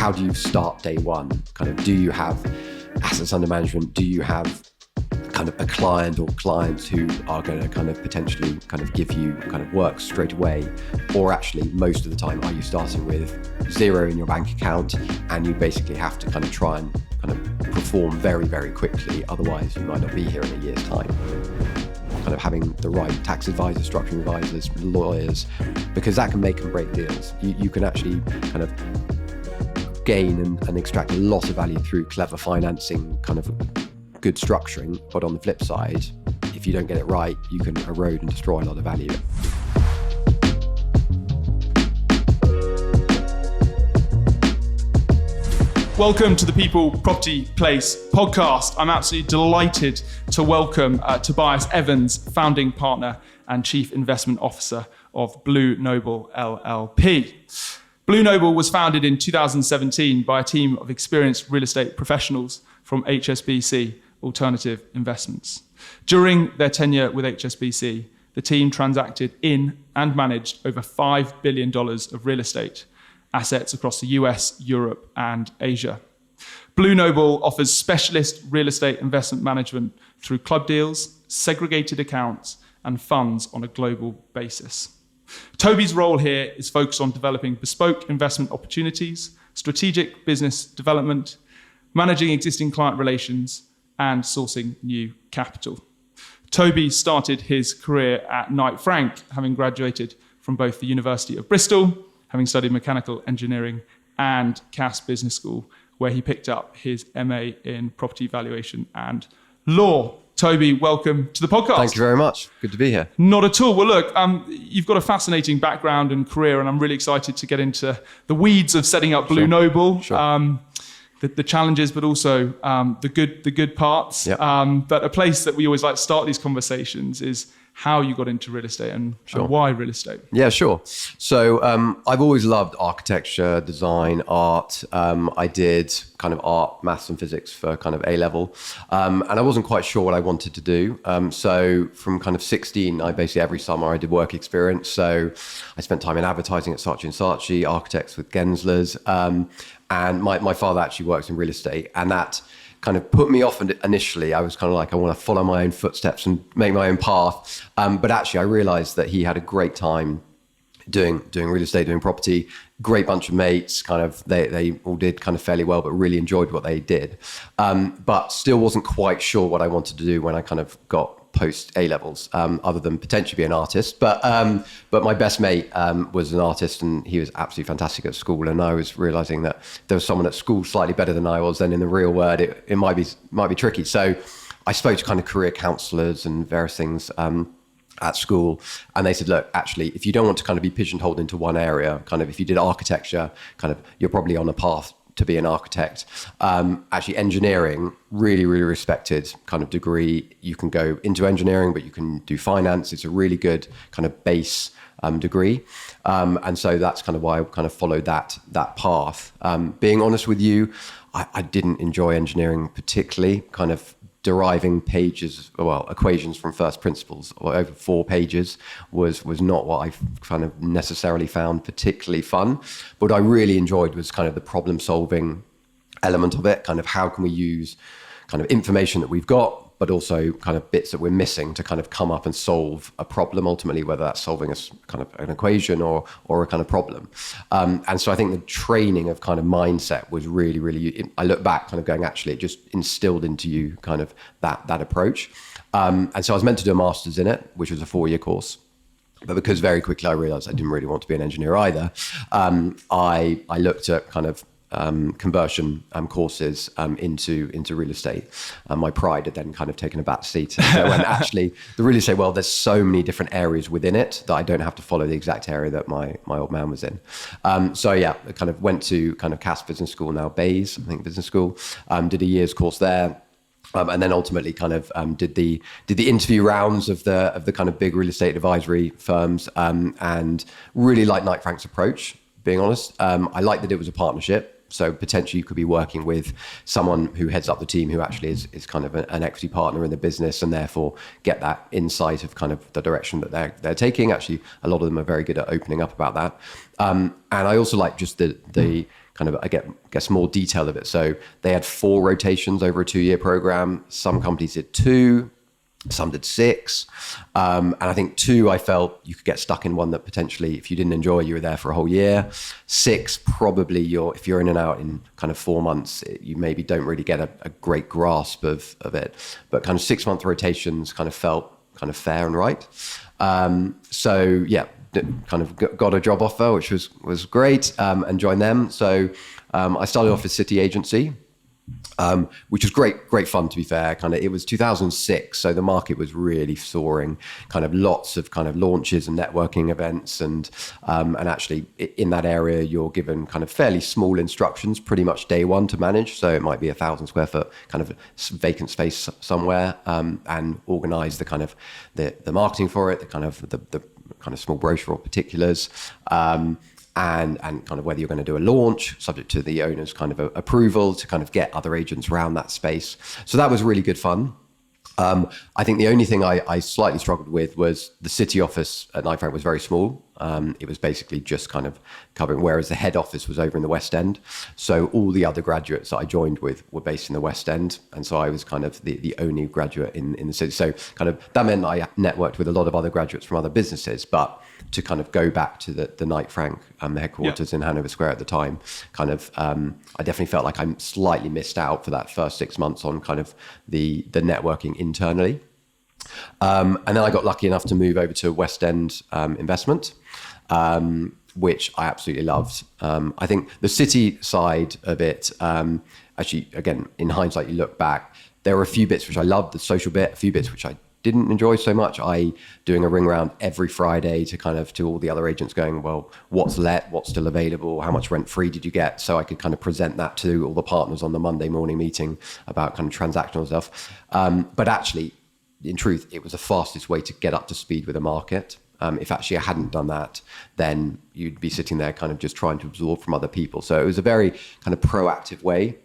how do you start day one? Kind of, do you have assets under management? Do you have kind of a client or clients who are going to kind of potentially kind of give you kind of work straight away? Or actually, most of the time, are you starting with zero in your bank account and you basically have to kind of try and kind of perform very, very quickly? Otherwise, you might not be here in a year's time. Kind of having the right tax advisors, structuring advisors, lawyers, because that can make and break deals. You can actually kind of gain and extract a lot of value through clever financing, kind of good structuring, but on the flip side, if you don't get it right, you can erode and destroy a lot of value. Welcome to the People Property Place podcast. I'm absolutely delighted to welcome Tobias Evans, founding partner and chief investment officer of Blue Noble LLP. Blue Noble was founded in 2017 by a team of experienced real estate professionals from HSBC Alternative Investments. During their tenure with HSBC, the team transacted in and managed over $5 billion of real estate assets across the US, Europe, and Asia. Blue Noble offers specialist real estate investment management through club deals, segregated accounts, and funds on a global basis. Toby's role here is focused on developing bespoke investment opportunities, strategic business development, managing existing client relations, and sourcing new capital. Toby started his career at Knight Frank, having graduated from both the University of Bristol, having studied mechanical engineering, and Cass Business School, where he picked up his MA in Property Valuation and Law. Toby, welcome to the podcast. Thank you very much. Good to be here. Not at all. Well, look, you've got a fascinating background and career, and I'm really excited to get into the weeds of setting up Blue Noble. Sure. The challenges, but also the good parts. Yep. But a place that we always like to start these conversations is how you got into real estate and why real estate. Yeah, sure. So I've always loved architecture, design, art. I did kind of art, maths and physics for kind of A-level. And I wasn't quite sure what I wanted to do. So from kind of 16, I basically every summer I did work experience. So I spent time in advertising at Saatchi & Saatchi, architects with Genslers. And my father actually works in real estate, and that kind of put me off initially. I was kind of like, I want to follow my own footsteps and make my own path. But actually, I realized that he had a great time doing real estate, doing property, great bunch of mates, kind of, they all did kind of fairly well, but really enjoyed what they did. But still wasn't quite sure what I wanted to do when I kind of got post A-levels, other than potentially be an artist. But my best mate was an artist, and he was absolutely fantastic at school. And I was realizing that there was someone at school slightly better than I was. Then in the real world, it might be tricky. So I spoke to kind of career counselors and various things at school, and they said, look, actually, if you don't want to kind of be pigeonholed into one area, kind of if you did architecture, kind of you're probably on a path to be an architect. Actually, engineering, really, really respected kind of degree. You can go into engineering, but you can do finance. It's a really good kind of base degree. And so that's kind of why I kind of followed that path. Being honest with you, I didn't enjoy engineering particularly, kind of deriving equations from first principles or over 4 pages was not what I kind of necessarily found particularly fun. But what I really enjoyed was kind of the problem solving element of it, kind of how can we use kind of information that we've got, but also kind of bits that we're missing to kind of come up and solve a problem ultimately, whether that's solving kind of an equation or a kind of problem. And so I think the training of kind of mindset was really, really, I look back kind of going, actually, it just instilled into you kind of that approach. And so I was meant to do a master's in it, which was a 4-year course. But because very quickly I realized I didn't really want to be an engineer either, I looked at kind of conversion courses into real estate. My pride had then kind of taken a back seat. So when actually the real estate world, there's so many different areas within it that I don't have to follow the exact area that my old man was in. So yeah, I kind of went to kind of Cass Business School, now Bays, I think Business School, did a year's course there. And then ultimately kind of did the interview rounds of the kind of big real estate advisory firms, and really liked Knight Frank's approach, being honest. I liked that it was a partnership. So potentially you could be working with someone who heads up the team who actually is kind of an equity partner in the business, and therefore get that insight of kind of the direction that they're taking. Actually, a lot of them are very good at opening up about that. And I also like just the kind kind of, I guess more detail of it. So they had 4 rotations over a 2-year program. Some companies did 2, some did 6. And I think 2, I felt you could get stuck in one that potentially, if you didn't enjoy, you were there for a whole year. 6, probably if you're in and out in kind of 4 months, you maybe don't really get a great grasp of it. But kind of 6-month rotations kind of felt kind of fair and right. So yeah, kind of got a job offer, which was great, and joined them. So I started off as City Agency, which was great fun, to be fair. Kind of, it was 2006, so the market was really soaring. Kind of lots of kind of launches and networking events, and actually in that area, you're given kind of fairly small instructions, pretty much day one to manage. So it might be 1,000 square foot kind of vacant space somewhere, and organise the kind of the marketing for it, the kind of small brochure or particulars. And kind of whether you're going to do a launch, subject to the owner's kind of approval, to kind of get other agents around that space. So that was really good fun. I think the only thing I slightly struggled with was the city office at Knight Frank was very small. It was basically just kind of covering, whereas the head office was over in the West End. So all the other graduates that I joined with were based in the West End. And so I was kind of the only graduate in the city. So kind of that meant I networked with a lot of other graduates from other businesses. But to kind of go back to the Knight Frank, the headquarters in Hanover Square at the time, kind of, I definitely felt like I slightly missed out for that first 6 months on kind of the networking internally. And then I got lucky enough to move over to West End Investment, which I absolutely loved. I think the city side of it, actually, again, in hindsight, you look back, there were a few bits which I loved, the social bit, a few bits which I didn't enjoy so much. Doing a ring round every Friday to all the other agents going, well, what's let, what's still available, how much rent free did you get? So I could kind of present that to all the partners on the Monday morning meeting about kind of transactional stuff. But actually, in truth, it was the fastest way to get up to speed with the market. If actually I hadn't done that, then you'd be sitting there kind of just trying to absorb from other people. So it was a very kind of proactive way,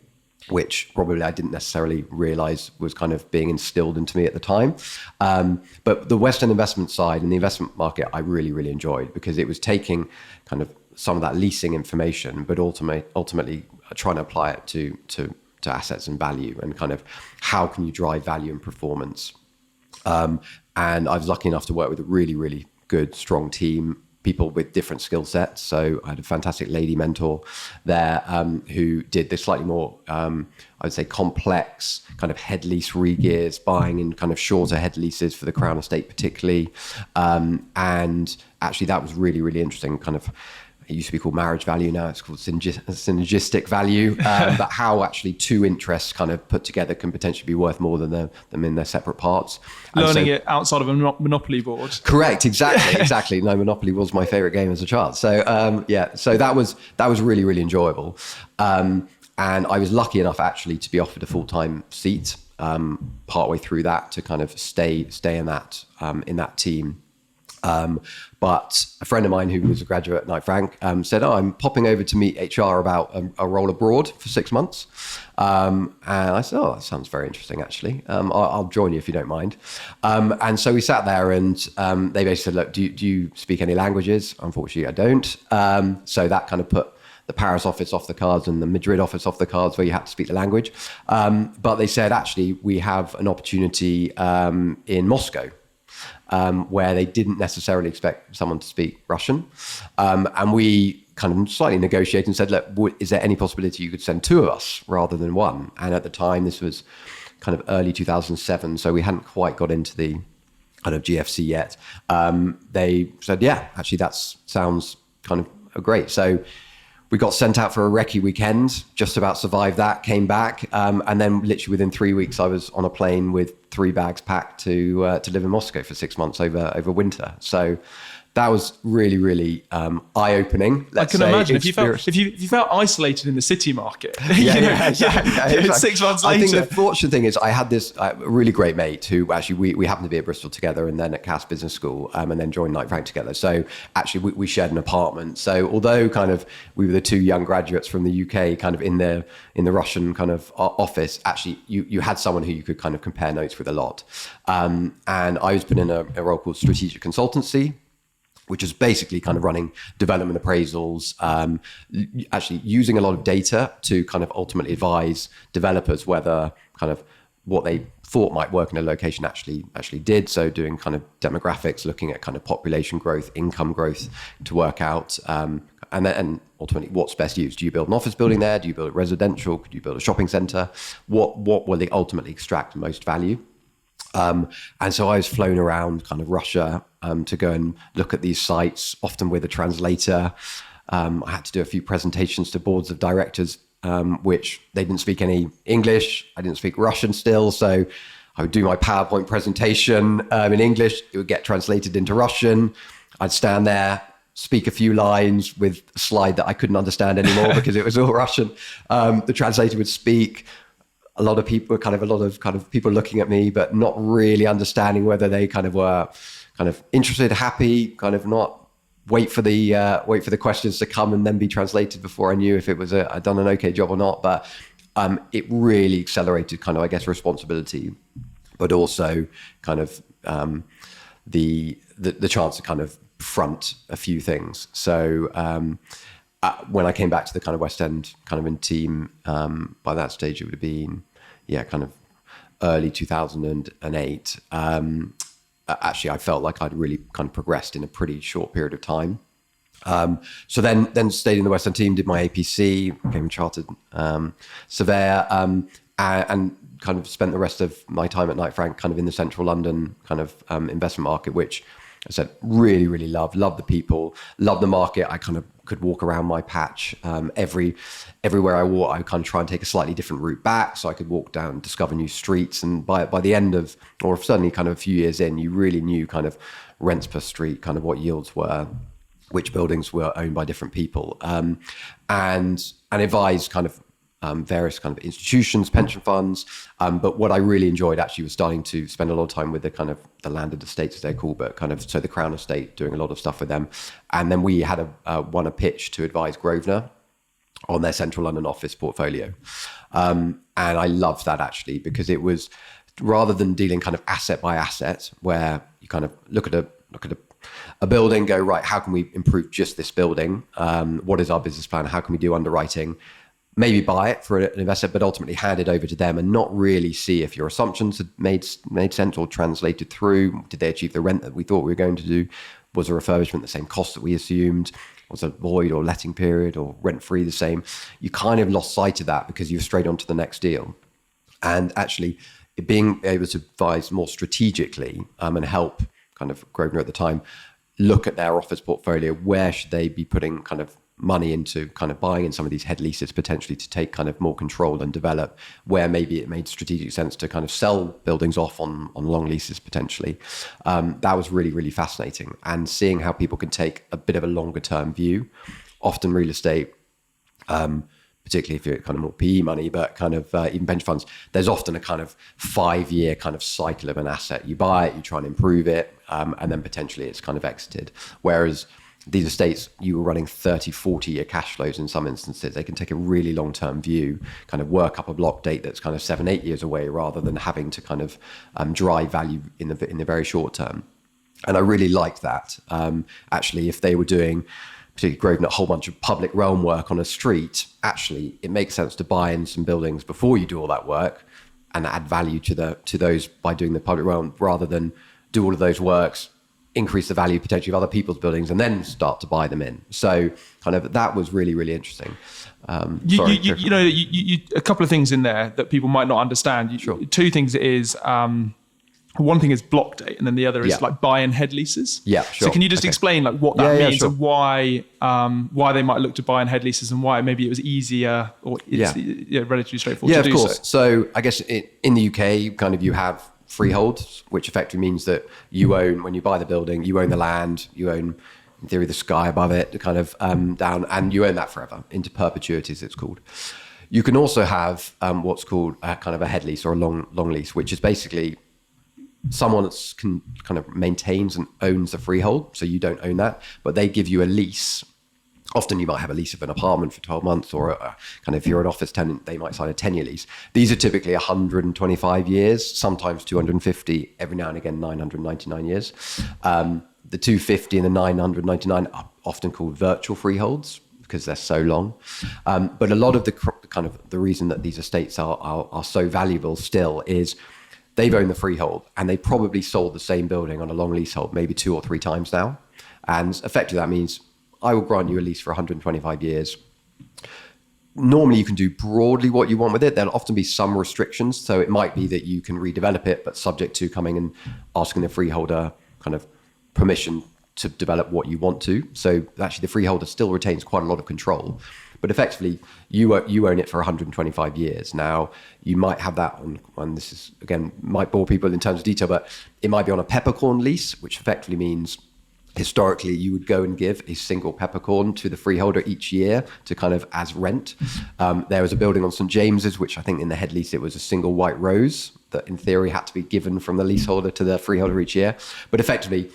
which probably I didn't necessarily realize was kind of being instilled into me at the time. But the West End investment side and the investment market, I really, really enjoyed, because it was taking kind of some of that leasing information, but ultimately trying to apply it to assets and value, and kind of how can you drive value and performance. And I was lucky enough to work with a really, really good, strong team, people with different skill sets. So I had a fantastic lady mentor there, who did this slightly more, I would say, complex kind of head lease re-gears, buying in kind of shorter head leases for the Crown Estate particularly. And actually that was really, really interesting. Kind of, it used to be called marriage value, now it's called synergistic value, but how actually two interests kind of put together can potentially be worth more than them in their separate parts. Learning it outside of a Monopoly board. Correct, exactly. No, Monopoly was my favorite game as a child. So so that was really, really enjoyable. And I was lucky enough actually to be offered a full-time seat partway through that, to kind of stay in that team. But a friend of mine who was a graduate at Knight Frank said, I'm popping over to meet HR about a role abroad for 6 months. And I said, that sounds very interesting, actually. I'll join you if you don't mind. And so we sat there, and they basically said, look, do you speak any languages? Unfortunately, I don't. So that kind of put the Paris office off the cards and the Madrid office off the cards, where you had to speak the language. But they said, actually, we have an opportunity in Moscow, where they didn't necessarily expect someone to speak Russian. And we kind of slightly negotiated and said, look, is there any possibility you could send 2 of us rather than 1? And at the time, this was kind of early 2007, so we hadn't quite got into the kind of GFC yet. They said, yeah, actually, that sounds kind of great. So we got sent out for a recce weekend, just about survived that, came back. And then literally within 3 weeks, I was on a plane with 3 bags packed to live in Moscow for 6 months over winter. So that was really, really eye-opening. I can imagine if you felt isolated in the city market. Exactly. 6 months later. I think the fortunate thing is I had this really great mate who actually we happened to be at Bristol together, and then at Cass Business School, and then joined Knight Frank together. So actually we shared an apartment. So although kind of we were the 2 young graduates from the UK, kind of in the Russian kind of office, actually you had someone who you could kind of compare notes with a lot. And I was put in a role called strategic consultancy. which is basically kind of running development appraisals, actually using a lot of data to kind of ultimately advise developers whether kind of what they thought might work in a location actually did. So doing kind of demographics, looking at kind of population growth, income growth to work out, and then ultimately what's best used. Do you build an office building there? Do you build a residential? Could you build a shopping center? What will they ultimately extract the most value? And so I was flown around kind of Russia to go and look at these sites, often with a translator. I had to do a few presentations to boards of directors, which they didn't speak any English. I didn't speak Russian still. So I would do my PowerPoint presentation in English. It would get translated into Russian. I'd stand there, speak a few lines with a slide that I couldn't understand anymore because it was all Russian. The translator would speak. A lot of people people looking at me, but not really understanding whether they kind of were kind of interested, happy, kind of not wait for the questions to come and then be translated before I knew if it was I'd done an okay job or not. But it really accelerated kind of, I guess, responsibility, but also kind of the chance to kind of front a few things. So when I came back to the kind of West End kind of in team, by that stage it would have been, kind of early 2008. Actually, I felt like I'd really kind of progressed in a pretty short period of time. So then stayed in the West End team, did my APC, became a chartered surveyor, and kind of spent the rest of my time at Knight Frank kind of in the central London kind of investment market, which I said really, really love the people, love the market. I kind of could walk around my patch. Everywhere I walk, I kind of try and take a slightly different route back, so I could walk down, discover new streets. And by the end of, or certainly kind of a few years in, you really knew kind of rents per street, kind of what yields were, which buildings were owned by different people, and advised kind of various kind of institutions, pension funds. But what I really enjoyed actually was starting to spend a lot of time with the kind of the landed estates, as they're called, but kind of, so the Crown Estate, doing a lot of stuff with them. And then we had won a pitch to advise Grosvenor on their central London office portfolio. And I loved that actually, because it was, rather than dealing kind of asset by asset, where you kind of look at a building, go, right, how can we improve just this building? What is our business plan? How can we do underwriting? Maybe buy it for an investor, but ultimately hand it over to them and not really see if your assumptions had made sense or translated through. Did they achieve the rent that we thought we were going to do? Was a refurbishment the same cost that we assumed? Was a void or letting period or rent-free the same? You kind of lost sight of that because you're straight on to the next deal. And actually, being able to advise more strategically and help kind of Grosvenor at the time look at their office portfolio, where should they be putting kind of money into kind of buying in some of these head leases potentially to take kind of more control and develop, where maybe it made strategic sense to kind of sell buildings off on long leases potentially. That was really, really fascinating. And seeing how people can take a bit of a longer term view. Often real estate, particularly if you're kind of more PE money, but kind of even pension funds, there's often a kind of 5-year kind of cycle of an asset. You buy it, you try and improve it, and then potentially it's kind of exited. Whereas these estates, you were running 30, 40-year cash flows in some instances. They can take a really long-term view, kind of work up a block date that's kind of 7-8 years away, rather than having to kind of drive value in the very short term. And I really liked that. Actually, if they were doing, particularly Grosvenor, a whole bunch of public realm work on a street, actually, it makes sense to buy in some buildings before you do all that work and add value to those by doing the public realm, rather than do all of those works, increase the value potentially of other people's buildings, and then start to buy them in. So kind of that was really, really interesting. A couple of things in there that people might not understand. Sure. Two things is, one thing is block date, and then the other is like buy-in head leases. Yeah, sure. So can you just explain like what that means and why they might look to buy-in head leases, and why maybe it was easier or it's relatively straightforward to do so? Yeah, of course. So I guess in the UK, kind of you have freeholds, which effectively means that you own, when you buy the building, you own the land, you own, in theory, the sky above it, kind of down, and you own that forever, into perpetuity, as it's called. You can also have what's called kind of a head lease or a long lease, which is basically someone that kind of maintains and owns the freehold, so you don't own that, but they give you a lease. Often you might have a lease of an apartment for 12 months, or kind of if you're an office tenant, they might sign a 10-year lease. These are typically 125 years, sometimes 250, every now and again 999 years. the 250 and the 999 are often called virtual freeholds because they're so long. But a lot of the reason that these estates are so valuable still is they've owned the freehold and they probably sold the same building on a long leasehold maybe 2 or 3 times now. And effectively that means I will grant you a lease for 125 years. Normally you can do broadly what you want with it. There'll often be some restrictions. So it might be that you can redevelop it, but subject to coming and asking the freeholder kind of permission to develop what you want to. So actually the freeholder still retains quite a lot of control, but effectively you own it for 125 years. Now you might have that on this is again, might bore people in terms of detail, but it might be on a peppercorn lease, which effectively means historically you would go and give a single peppercorn to the freeholder each year to kind of as rent. There was a building on St. James's, which I think in the head lease, it was a single white rose that in theory had to be given from the leaseholder to the freeholder each year. But effectively,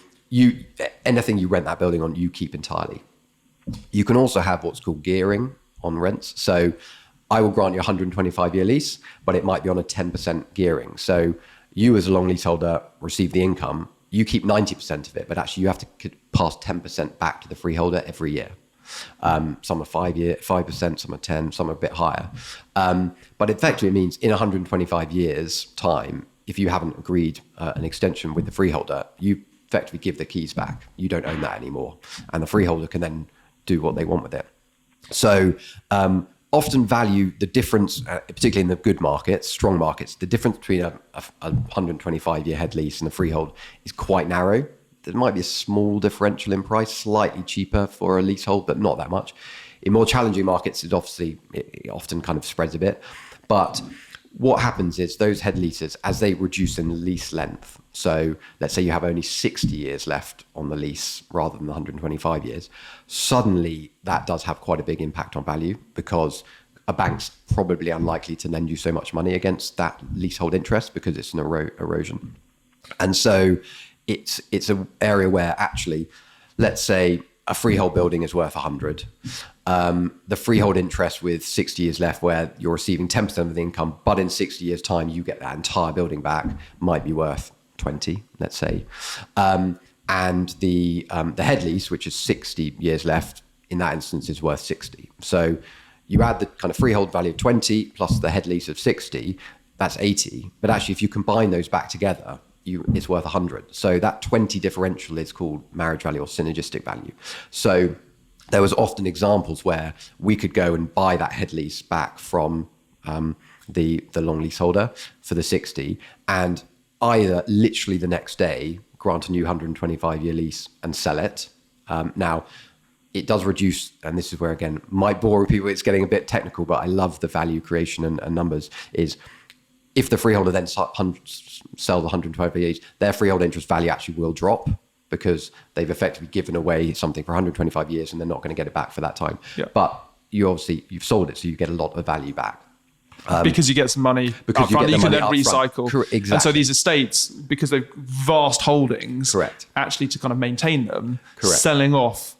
anything you rent that building on, you keep entirely. You can also have what's called gearing on rents. So I will grant you a 125-year lease, but it might be on a 10% gearing. So you as a long leaseholder receive the income, you keep 90% of it, but actually you have to pass 10% back to the freeholder every year. Some are 5%, some are 10, some are a bit higher. But effectively it means in 125 years time, if you haven't agreed an extension with the freeholder, you effectively give the keys back. You don't own that anymore. And the freeholder can then do what they want with it. So often value the difference, particularly in the good markets, strong markets, the difference between a 125-year head lease and a freehold is quite narrow. There might be a small differential in price, slightly cheaper for a leasehold, but not that much. In more challenging markets, it often kind of spreads a bit. But what happens is those head leases, as they reduce in lease length, so let's say you have only 60 years left on the lease rather than 125 years, suddenly that does have quite a big impact on value because a bank's probably unlikely to lend you so much money against that leasehold interest because it's an erosion. And so it's an area where actually, let's say a freehold building is worth 100. The freehold interest with 60 years left where you're receiving 10% of the income, but in 60 years time, you get that entire building back, might be worth 20, let's say. And the head lease, which is 60 years left, in that instance is worth 60. So you add the kind of freehold value of 20 plus the head lease of 60, that's 80. But actually, if you combine those back together, it's worth 100. So that 20 differential is called marriage value or synergistic value. So there was often examples where we could go and buy that head lease back from the long leaseholder for the 60 and either literally the next day grant a new 125-year lease and sell it. Now, it does reduce, and this is where, again, might bore people, it's getting a bit technical, but I love the value creation and numbers, is if the freeholder then sells 125 years, their freehold interest value actually will drop because they've effectively given away something for 125 years and they're not going to get it back for that time. Yeah. But you've sold it, so you get a lot of value back. Because you get some money up front, you can then recycle. Exactly. And so these estates, because they've vast holdings, correct, actually to kind of maintain them, correct, selling off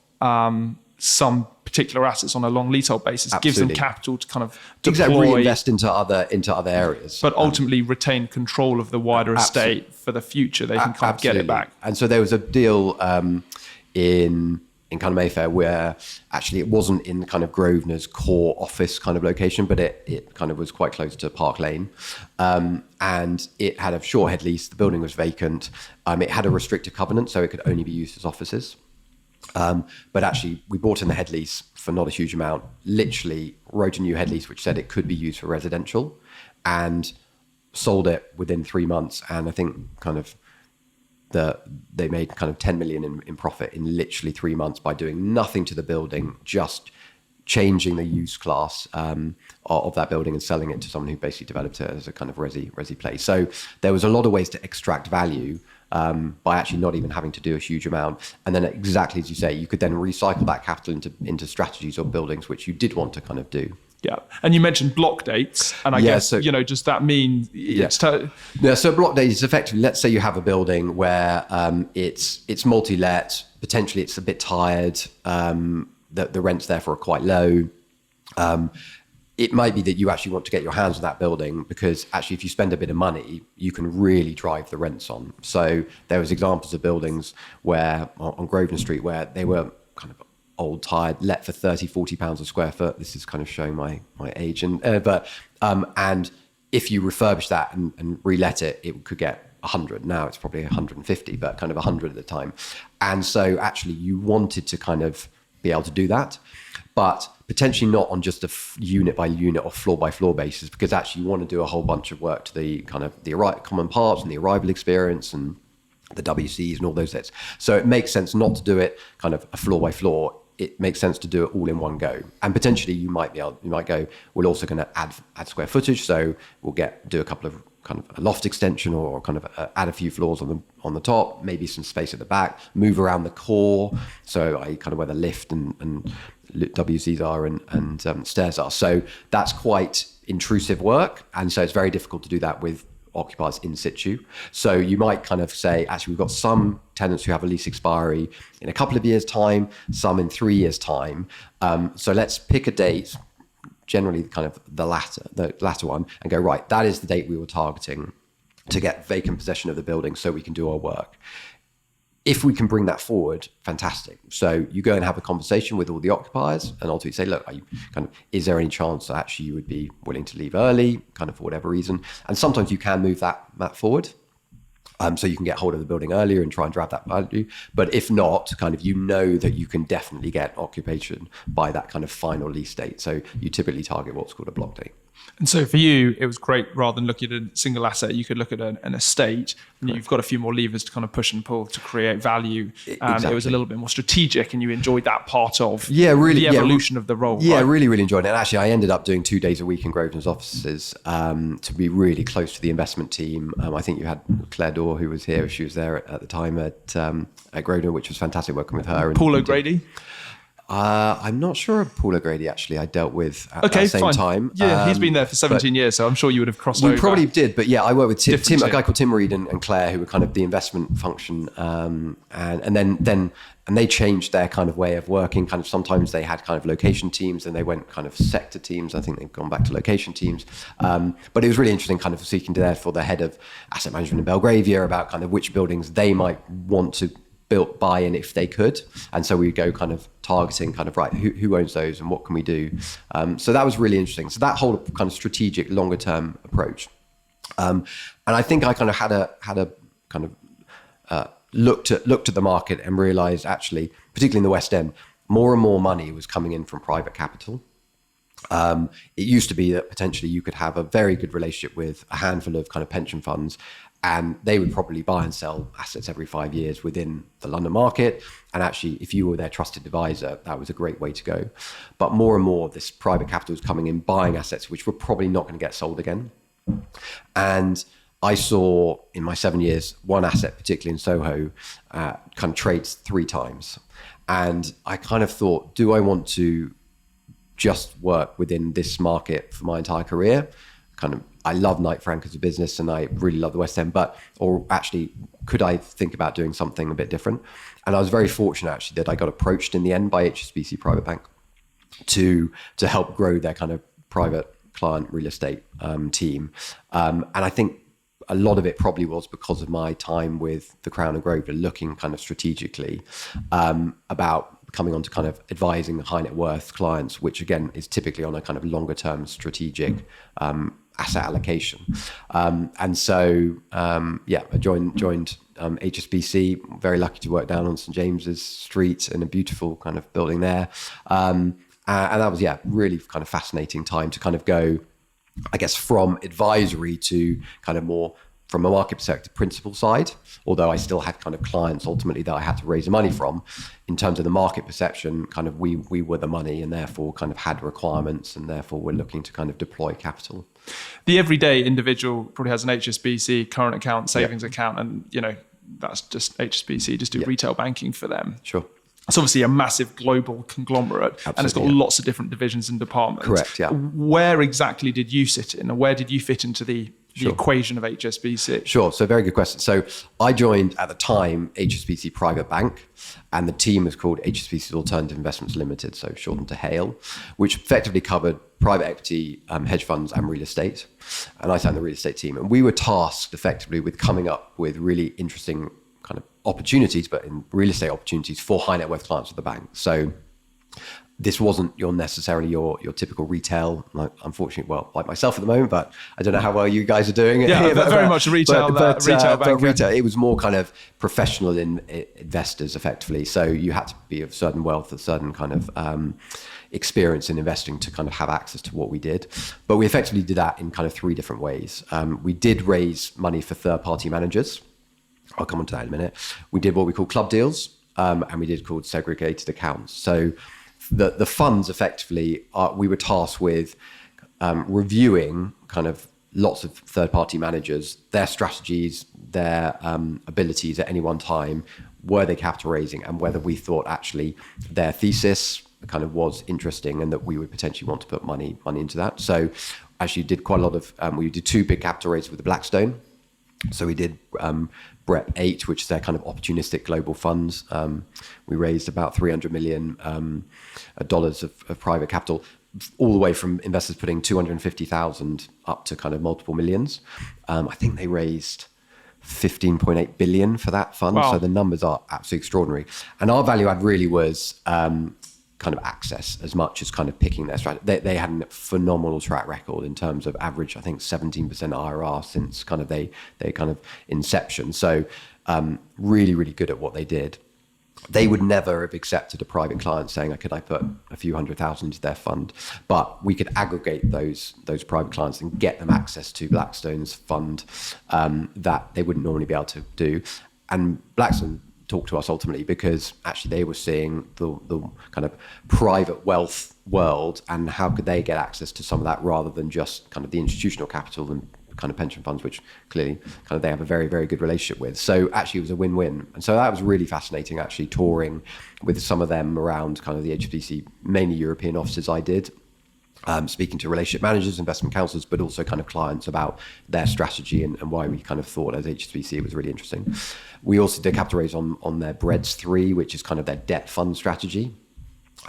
some particular assets on a long leasehold basis absolutely gives them capital to kind of deploy, exactly, reinvest into other areas, but ultimately retain control of the wider estate for the future. They can kind of get it back. And so there was a deal in kind of Mayfair where actually it wasn't in kind of Grosvenor's core office kind of location, but it kind of was quite close to Park Lane, and it had a short head lease. The building was vacant. It had a restrictive covenant, so it could only be used as offices. But actually, we bought in the head lease for not a huge amount, literally wrote a new head lease which said it could be used for residential and sold it within 3 months. And I think kind of they made kind of 10 million in profit in literally 3 months by doing nothing to the building, just changing the use class of that building and selling it to someone who basically developed it as a kind of resi place. So there was a lot of ways to extract value by actually not even having to do a huge amount. And then exactly as you say, you could then recycle that capital into strategies or buildings which you did want to kind of do. Yeah. And you mentioned block dates. And I guess, so, does that mean... So block dates is effectively, let's say you have a building where it's multi-let, potentially it's a bit tired, the rents therefore are quite low. it might be that you actually want to get your hands on that building because actually if you spend a bit of money, you can really drive the rents on. So there was examples of buildings where on Grosvenor Street where they were kind of old, tired, let for 30, 40 pounds a square foot. This is kind of showing my age. And if you refurbish that and re-let it, it could get 100. Now it's probably 150, but kind of 100 at the time. And so actually you wanted to kind of be able to do that, but potentially not on just a unit by unit or floor by floor basis, because actually you want to do a whole bunch of work to the kind of the common parts and the arrival experience and the WCs and all those bits. So it makes sense not to do it kind of a floor by floor. It makes sense to do it all in one go. And potentially you might go, we're also going to add square footage. So we'll do a couple of kind of a loft extension or kind of add a few floors on the top, maybe some space at the back, move around the core. So I kind of where the lift and WCs are and stairs are. So that's quite intrusive work. And so it's very difficult to do that with occupiers in situ. So you might kind of say, actually, we've got some tenants who have a lease expiry in a couple of years' time, some in 3 years' time. So let's pick a date, generally kind of the latter one, and go, right, that is the date we were targeting to get vacant possession of the building so we can do our work. If we can bring that forward, fantastic. So you go and have a conversation with all the occupiers and ultimately say, look, is there any chance that actually you would be willing to leave early, kind of for whatever reason? And sometimes you can move that forward. So you can get hold of the building earlier and try and drive that value. But if not, kind of that you can definitely get occupation by that kind of final lease date. So you typically target what's called a block date. And so for you, it was great rather than looking at a single asset, you could look at an estate and you've got a few more levers to kind of push and pull to create value. Exactly. It was a little bit more strategic and you enjoyed that part of the evolution of the role. Yeah, right? really enjoyed it. And actually, I ended up doing 2 days a week in Grosvenor's offices to be really close to the investment team. I think you had Claire Dorr, who was here. She was there at the time at Grosvenor, which was fantastic working with her. Paul O'Grady? I'm not sure of Paul O'Grady, actually, I dealt with at the same time. Yeah, he's been there for 17 years, so I'm sure you would have crossed over. We probably did, but yeah, I worked with Tim, a guy called Tim Reed and Claire, who were kind of the investment function. And then they changed their kind of way of working. Kind of sometimes they had kind of location teams and they went kind of sector teams. I think they've gone back to location teams. But it was really interesting kind of speaking to the head of asset management in Belgravia about kind of which buildings they might want to buy in if they could. And so we go kind of targeting kind of, right, who owns those and what can we do? So that was really interesting. So that whole kind of strategic longer term approach. And I think I kind of had a kind of looked at the market and realized actually, particularly in the West End, more and more money was coming in from private capital. It used to be that potentially you could have a very good relationship with a handful of kind of pension funds, and they would probably buy and sell assets every 5 years within the London market. And actually, if you were their trusted advisor, that was a great way to go. But more and more, this private capital was coming in, buying assets, which were probably not going to get sold again. And I saw in my 7 years, one asset, particularly in Soho, kind of trades 3 times. And I kind of thought, do I want to just work within this market for my entire career? I love Knight Frank as a business and I really love the West End, or actually, could I think about doing something a bit different? And I was very fortunate actually that I got approached in the end by HSBC Private Bank to help grow their kind of private client real estate team. And I think a lot of it probably was because of my time with the Crown and Grosvenor, looking kind of strategically about coming on to kind of advising high net worth clients, which again is typically on a kind of longer term strategic asset allocation. And so, I joined HSBC, very lucky to work down on St. James's Street in a beautiful kind of building there. And that was, really kind of fascinating time to kind of go, I guess, from advisory to kind of more from a market perspective, principal side, although I still had kind of clients ultimately that I had to raise the money from. In terms of the market perception, kind of we were the money and therefore kind of had requirements and therefore we're looking to kind of deploy capital. The everyday individual probably has an HSBC current account, savings account, and that's just HSBC, just do retail banking for them. Sure. It's obviously a massive global conglomerate. Absolutely, and it's got lots of different divisions and departments. Correct, yeah. Where exactly did you sit in, or where did you fit into the the equation of HSBC? Sure. So very good question. So I joined at the time HSBC Private Bank, and the team was called HSBC Alternative Investments Limited, so shortened to HALE, which effectively covered private equity, hedge funds, and real estate. And I sat in the real estate team, and we were tasked effectively with coming up with really interesting kind of opportunities, but in real estate opportunities for high net worth clients of the bank. So this wasn't necessarily your typical retail, like, unfortunately, well, like myself at the moment, but I don't know how well you guys are doing. Yeah, very much retail bank. Retail, it was more kind of professional investors, effectively. So you had to be of certain wealth, a certain kind of experience in investing to kind of have access to what we did. But we effectively did that in kind of three different ways. We did raise money for third-party managers. I'll come on to that in a minute. We did what we call club deals, and we did called segregated accounts. So the funds effectively, we were tasked with reviewing kind of lots of third-party managers, their strategies, their abilities at any one time, were they capital raising, and whether we thought actually their thesis kind of was interesting and that we would potentially want to put money into that. So actually did quite a lot of, we did two big capital raises with Blackstone. So we did BREP 8, which is their kind of opportunistic global funds. We raised about $300 million of private capital, all the way from investors putting 250,000 up to kind of multiple millions. I think they raised 15.8 billion for that fund. Wow. So the numbers are absolutely extraordinary. And our value add really was kind of access as much as kind of picking their strategy. They had a phenomenal track record in terms of average, I think 17% IRR since kind of they kind of inception. So really, really good at what they did. They would never have accepted a private client saying, could I put a few 100,000 into their fund? But we could aggregate those private clients and get them access to Blackstone's fund that they wouldn't normally be able to do. And Blackstone talked to us ultimately because actually they were seeing the kind of private wealth world, and how could they get access to some of that rather than just kind of the institutional capital and kind of pension funds, which clearly kind of they have a very, very good relationship with. So actually it was a win-win. And so that was really fascinating, actually touring with some of them around kind of the HSBC, mainly European offices I did, speaking to relationship managers, investment counselors, but also kind of clients about their strategy and why we kind of thought as HSBC it was really interesting. We also did a capital raise on their BREDS 3, which is kind of their debt fund strategy.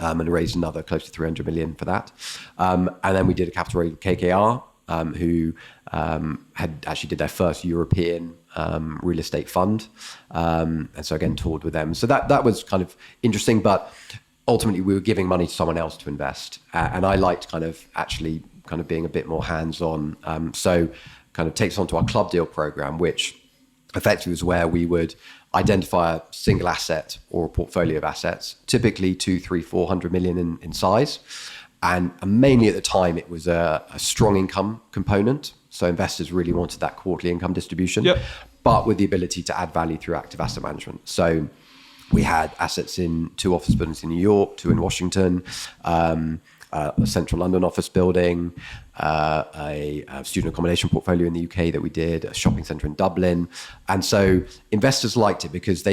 And raised another close to 300 million for that. And then we did a capital raise with KKR, who had actually did their first European real estate fund. And so again, toured with them. So that was kind of interesting, but ultimately we were giving money to someone else to invest. And I liked kind of actually kind of being a bit more hands-on. So kind of takes on to our club deal program, which effectively was where we would identify a single asset or a portfolio of assets, typically 200-400 million in size. And mainly at the time, it was a strong income component. So investors really wanted that quarterly income distribution, but with the ability to add value through active asset management. So we had assets in 2 office buildings in New York, 2 in Washington, a central London office building, a student accommodation portfolio in the UK that we did, a shopping centre in Dublin. And so investors liked it because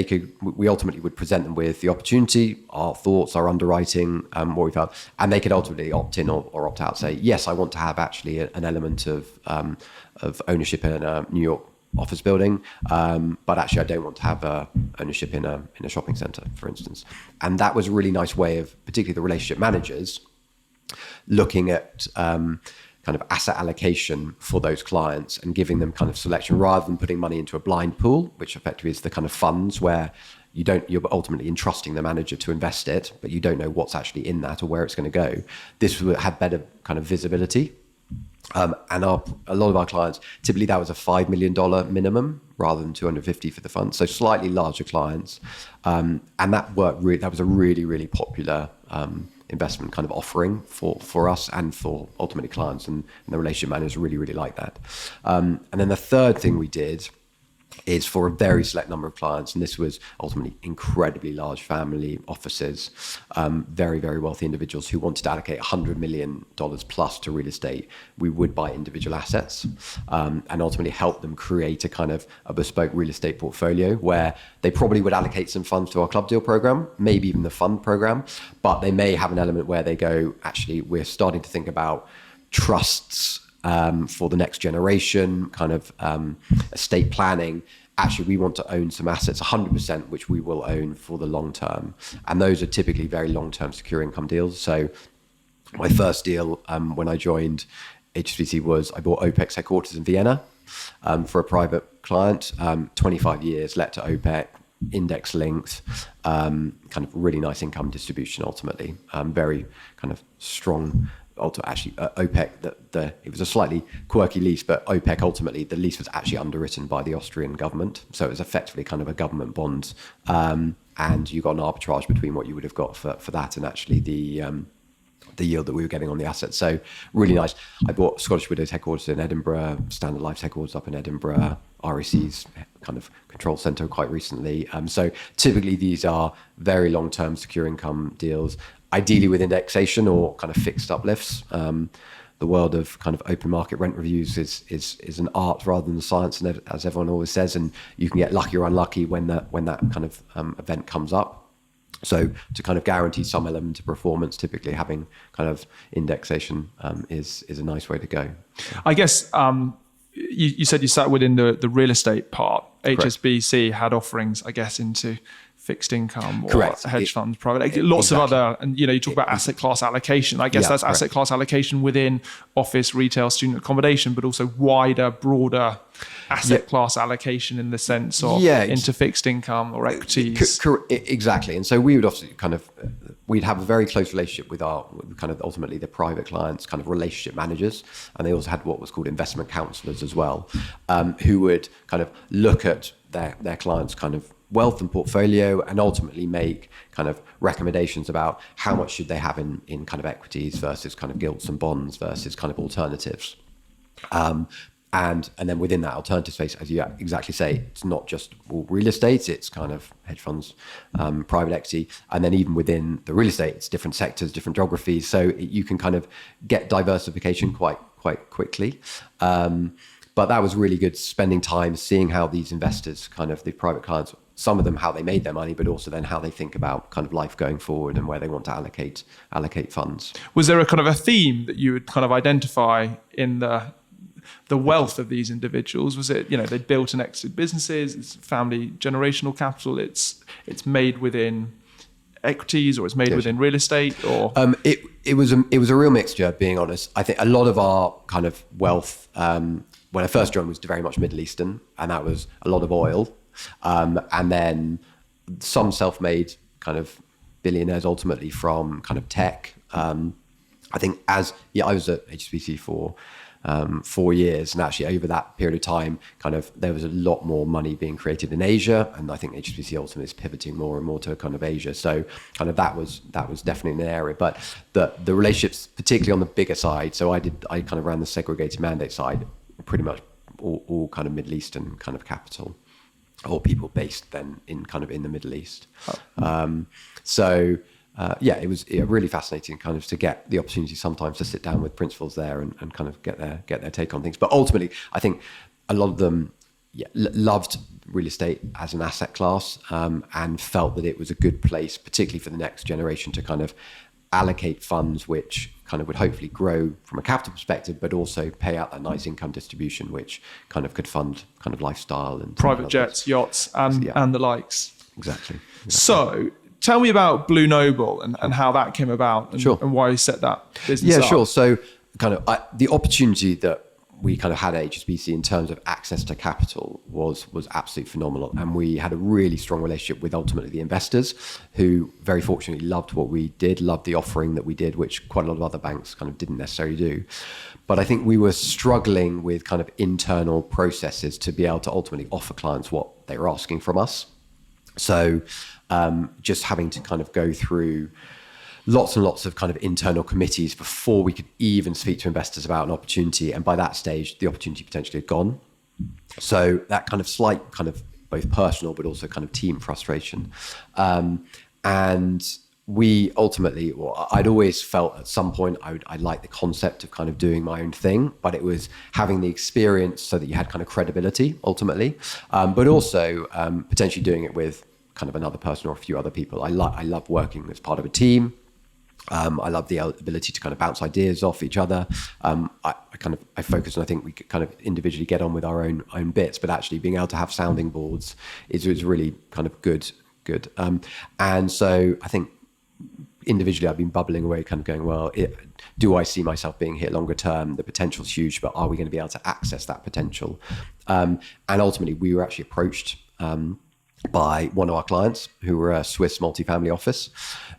we ultimately would present them with the opportunity, our thoughts, our underwriting, what we felt, and they could ultimately opt in or opt out, say, yes, I want to have actually an element of ownership in a New York office building, but actually I don't want to have ownership in a shopping centre, for instance. And that was a really nice way of, particularly the relationship managers, looking at kind of asset allocation for those clients and giving them kind of selection rather than putting money into a blind pool, which effectively is the kind of funds where you're ultimately entrusting the manager to invest it, but you don't know what's actually in that or where it's going to go. This had better kind of visibility. And a lot of our clients, typically that was a $5 million minimum rather than 250 for the fund. So slightly larger clients. And that worked that was a really, really popular investment kind of offering for us and for ultimately clients, and the relationship managers really, really like that. And then the third thing we did is for a very select number of clients, and this was ultimately incredibly large family offices, very, very wealthy individuals who wanted to allocate $100 million plus to real estate. We would buy individual assets and ultimately help them create a kind of a bespoke real estate portfolio where they probably would allocate some funds to our club deal program, maybe even the fund program, but they may have an element where they go, actually, we're starting to think about trusts for the next generation, kind of estate planning. Actually, we want to own some assets 100%, which we will own for the long term. And those are typically very long-term secure income deals. So my first deal when I joined HSBC was I bought OPEC's headquarters in Vienna for a private client, 25 years, let to OPEC, index linked, kind of really nice income distribution ultimately, very kind of strong. Actually, OPEC, it was a slightly quirky lease, but OPEC ultimately, the lease was actually underwritten by the Austrian government. So it was effectively kind of a government bond. And you got an arbitrage between what you would have got for that and actually the yield that we were getting on the assets. So really nice. I bought Scottish Widows headquarters in Edinburgh, Standard Life's headquarters up in Edinburgh, REC's kind of control centre quite recently. So typically these are very long-term secure income deals, ideally with indexation or kind of fixed uplifts. The world of kind of open market rent reviews is an art rather than a science, and as everyone always says, and you can get lucky or unlucky when that kind of event comes up. So to kind of guarantee some element of performance, typically having kind of indexation is a nice way to go. I guess you said you sat within the real estate part. Correct. HSBC had offerings, I guess, into fixed income or Correct. hedge funds, private equity, lots exactly. of other, and you talk about asset class allocation. I guess that's correct. asset class allocation within office, retail, student accommodation, but also wider, broader asset class allocation in the sense of into fixed income or equities. Exactly. And so we would obviously we'd have a very close relationship with kind of ultimately the private clients, kind of relationship managers. And they also had what was called investment counselors as well, who would kind of look at their clients' kind of wealth and portfolio and ultimately make kind of recommendations about how much should they have in kind of equities versus kind of gilts and bonds versus kind of alternatives. And then within that alternative space, as you exactly say, it's not just all real estate, it's kind of hedge funds, private equity. And then even within the real estate, it's different sectors, different geographies. So you can kind of get diversification quite quickly. But that was really good, spending time seeing how these investors, kind of the private clients, some of them how they made their money, but also then how they think about kind of life going forward and where they want to allocate funds. Was there a kind of a theme that you would kind of identify in the wealth of these individuals? Was it, they built and exited businesses, it's family generational capital, it's made within equities, or it's made within real estate, or it was a real mixture, being honest. I think a lot of our kind of wealth when I first joined was very much Middle Eastern, and that was a lot of oil, and then some self-made kind of billionaires ultimately from kind of tech. I think I was at HSBC for 4 years, and actually over that period of time, kind of there was a lot more money being created in Asia, and I think HSBC ultimately is pivoting more and more to kind of Asia. So kind of that was definitely an area, but the relationships, particularly on the bigger side. So I kind of ran the segregated mandate side, pretty much all kind of Middle Eastern kind of capital, or people based then in the Middle East. It was really fascinating kind of to get the opportunity sometimes to sit down with principals there and kind of get their take on things. But ultimately, I think a lot of them loved real estate as an asset class, and felt that it was a good place, particularly for the next generation, to kind of allocate funds which kind of would hopefully grow from a capital perspective, but also pay out that nice income distribution, which kind of could fund kind of lifestyle and private jets, yachts, and the likes. Exactly. So tell me about Blue Noble and how that came about, and why you set that business up. Yeah, sure. So kind of the opportunity that we kind of had at HSBC in terms of access to capital was absolutely phenomenal. And we had a really strong relationship with ultimately the investors, who very fortunately loved what we did, loved the offering that we did, which quite a lot of other banks kind of didn't necessarily do. But I think we were struggling with kind of internal processes to be able to ultimately offer clients what they were asking from us. So just having to kind of go through lots and lots of kind of internal committees before we could even speak to investors about an opportunity. And by that stage, the opportunity potentially had gone. So that kind of slight kind of both personal, but also kind of team frustration. And we ultimately, I'd always felt at some point I liked the concept of kind of doing my own thing, but it was having the experience so that you had kind of credibility ultimately, but also potentially doing it with kind of another person or a few other people. I love working as part of a team. I love the ability to kind of bounce ideas off each other. I focus, and I think we could kind of individually get on with our own bits, but actually being able to have sounding boards is really kind of good. And so I think individually I've been bubbling away, kind of going, well, do I see myself being here longer term? The potential's huge, but are we going to be able to access that potential? And ultimately we were actually approached by one of our clients who were a Swiss multifamily office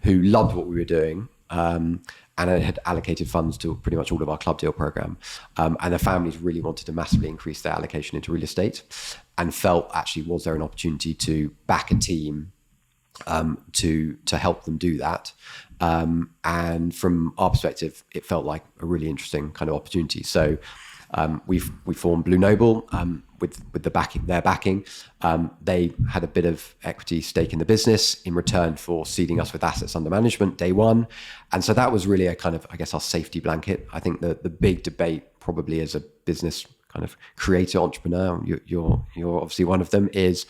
who loved what we were doing, and had allocated funds to pretty much all of our club deal program. And the families really wanted to massively increase their allocation into real estate, and felt actually, was there an opportunity to back a team to help them do that? And from our perspective, it felt like a really interesting kind of opportunity. So we formed Blue Noble with their backing. They had a bit of equity stake in the business in return for seeding us with assets under management day one. And so that was really a kind of, I guess, our safety blanket. I think the big debate probably as a business kind of creator, entrepreneur, you're obviously one of them, is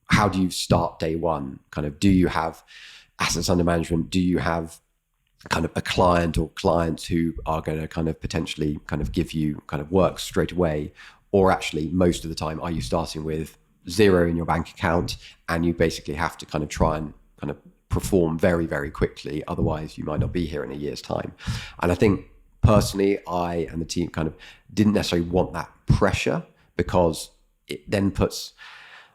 how do you start day one? Kind of, do you have assets under management? Do you have kind of a client or clients who are going to kind of potentially kind of give you kind of work straight away? Or actually, most of the time, are you starting with zero in your bank account and you basically have to kind of try and kind of perform very, very quickly? Otherwise, you might not be here in a year's time. And I think personally, I and the team kind of didn't necessarily want that pressure, because it then puts,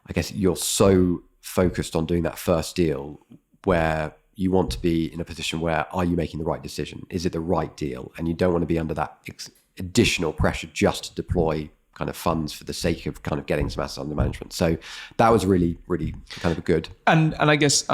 I guess, you're so focused on doing that first deal where you want to be in a position where, are you making the right decision? Is it the right deal? And you don't want to be under that additional pressure just to deploy kind of funds for the sake of kind of getting some assets under management. So that was really, really kind of good. And I guess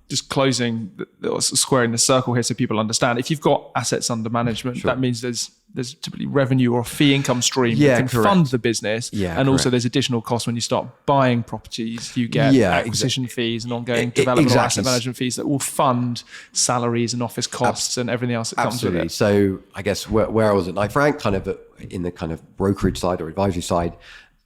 just closing, squaring the circle here so people understand, if you've got assets under management, that means there's typically revenue or a fee income stream that can fund the business. And also there's additional costs when you start buying properties. You get acquisition fees and ongoing development or asset management fees that will fund salaries and office costs and everything else that comes with it. So I guess where I was at Knight Frank, kind of in the kind of brokerage side or advisory side,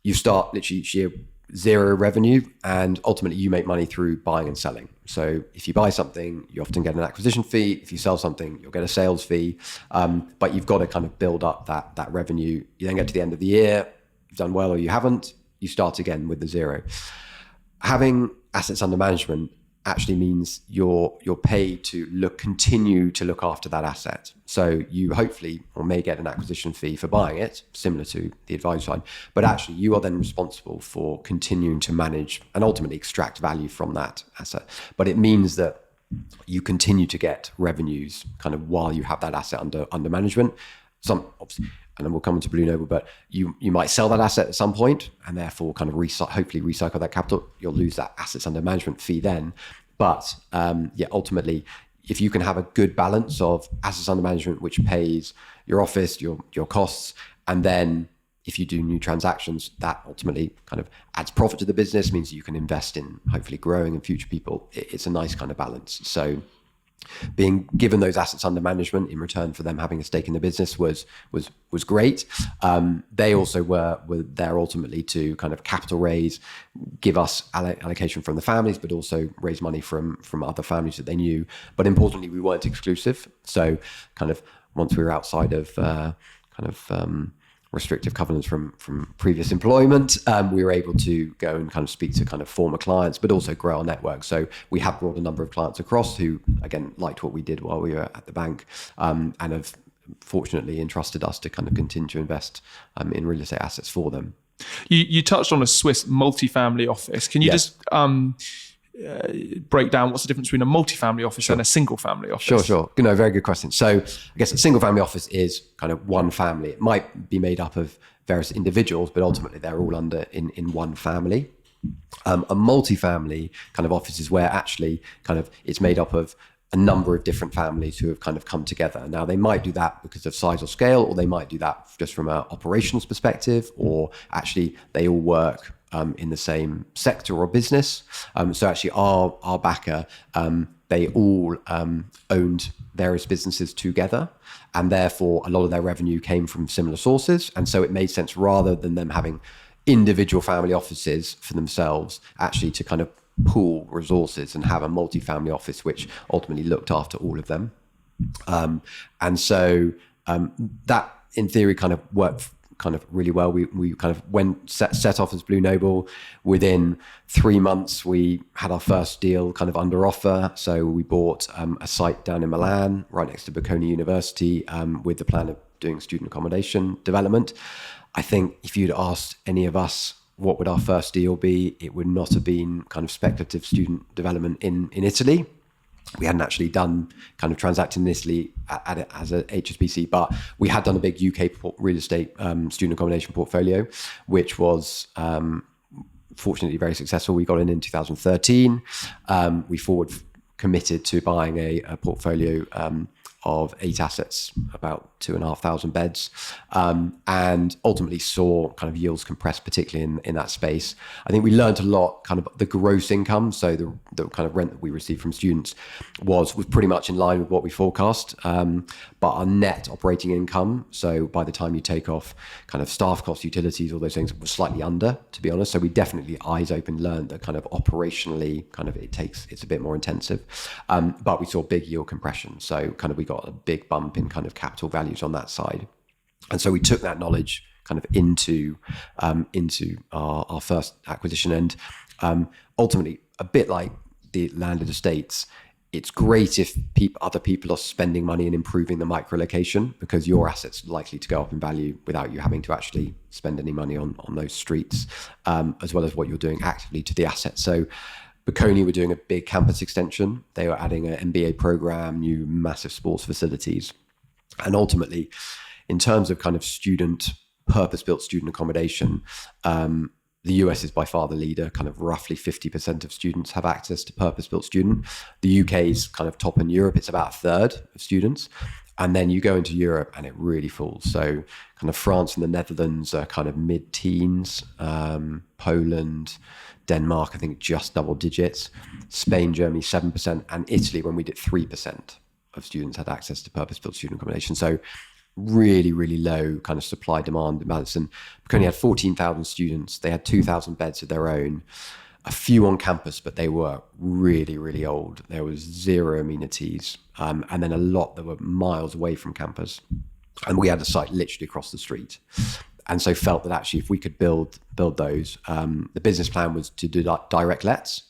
you start literally each year zero revenue, and ultimately you make money through buying and selling. So if you buy something, you often get an acquisition fee. If you sell something, you'll get a sales fee. But you've got to kind of build up that revenue. You then get to the end of the year, you've done well or you haven't, you start again with the zero. Having assets under management actually means you're paid to continue to look after that asset. So you hopefully or may get an acquisition fee for buying it, similar to the advisory side, but actually you are then responsible for continuing to manage and ultimately extract value from that asset. But it means that you continue to get revenues kind of while you have that asset under management. Some obviously, and then we'll come into Blue Noble, but you might sell that asset at some point and therefore kind of hopefully recycle that capital. You'll lose that assets under management fee then. But ultimately, if you can have a good balance of assets under management, which pays your office, your costs, and then if you do new transactions, that ultimately kind of adds profit to the business, means you can invest in hopefully growing and future people. It's a nice kind of balance. So being given those assets under management in return for them having a stake in the business was great. They also were there ultimately to kind of capital raise, give us allocation from the families, but also raise money from other families that they knew. But importantly, we weren't exclusive. So kind of once we were outside of restrictive covenants from previous employment, we were able to go and kind of speak to kind of former clients, but also grow our network. So we have brought a number of clients across who, again, liked what we did while we were at the bank, and have fortunately entrusted us to kind of continue to invest in real estate assets for them. You touched on a Swiss multifamily office. Can you just break down what's the difference between a multifamily office and a single family office? Sure. No, very good question. So I guess a single family office is kind of one family. It might be made up of various individuals, but ultimately they're all in one family. A multifamily kind of office is where actually kind of it's made up of a number of different families who have kind of come together. Now, they might do that because of size or scale, or they might do that just from an operations perspective, or actually they all work in the same sector or business. So actually our backer, they all owned various businesses together, and therefore a lot of their revenue came from similar sources. And so it made sense, rather than them having individual family offices for themselves, actually to kind of pool resources and have a multi-family office which ultimately looked after all of them. And so that, in theory, kind of worked kind of really well. We kind of set off as Blue Noble. Within 3 months, we had our first deal kind of under offer. So we bought a site down in Milan, right next to Bocconi University, with the plan of doing student accommodation development. I think if you'd asked any of us what would our first deal be, it would not have been kind of speculative student development in Italy. We hadn't actually done kind of transacting in Italy at it as a HSBC, but we had done a big UK real estate student accommodation portfolio, which was fortunately very successful. We got in 2013. We forward committed to buying a portfolio of 8 assets, about 2,500 beds, and ultimately saw kind of yields compress, particularly in that space. I think we learned a lot, kind of the gross income, so the kind of rent that we received from students was pretty much in line with what we forecast, but our net operating income, so by the time you take off kind of staff costs, utilities, all those things, was slightly under, to be honest. So we definitely, eyes open, learned that kind of operationally kind of it's a bit more intensive, but we saw big yield compression. So kind of we got a big bump in kind of capital values on that side. And so we took that knowledge kind of into our first acquisition. And ultimately, a bit like the landed estates, it's great if other people are spending money and improving the micro-location, because your asset's likely to go up in value without you having to actually spend any money on those streets, as well as what you're doing actively to the asset. So Bocconi were doing a big campus extension. They were adding an MBA program, new massive sports facilities. And ultimately, in terms of kind of purpose-built student accommodation, the US is by far the leader. Kind of roughly 50% of students have access to purpose-built student. The UK is kind of top in Europe. It's about a third of students. And then you go into Europe and it really falls. So kind of France and the Netherlands are kind of mid-teens, Poland, Denmark, I think just double digits, Spain, Germany, 7%, and Italy, when we did 3% of students had access to purpose-built student accommodation. So really, really low kind of supply-demand imbalance. And Bocconi had 14,000 students. They had 2,000 beds of their own, a few on campus, but they were really, really old. There was zero amenities, and then a lot that were miles away from campus. And we had a site literally across the street. And so felt that actually if we could build those, the business plan was to do direct lets.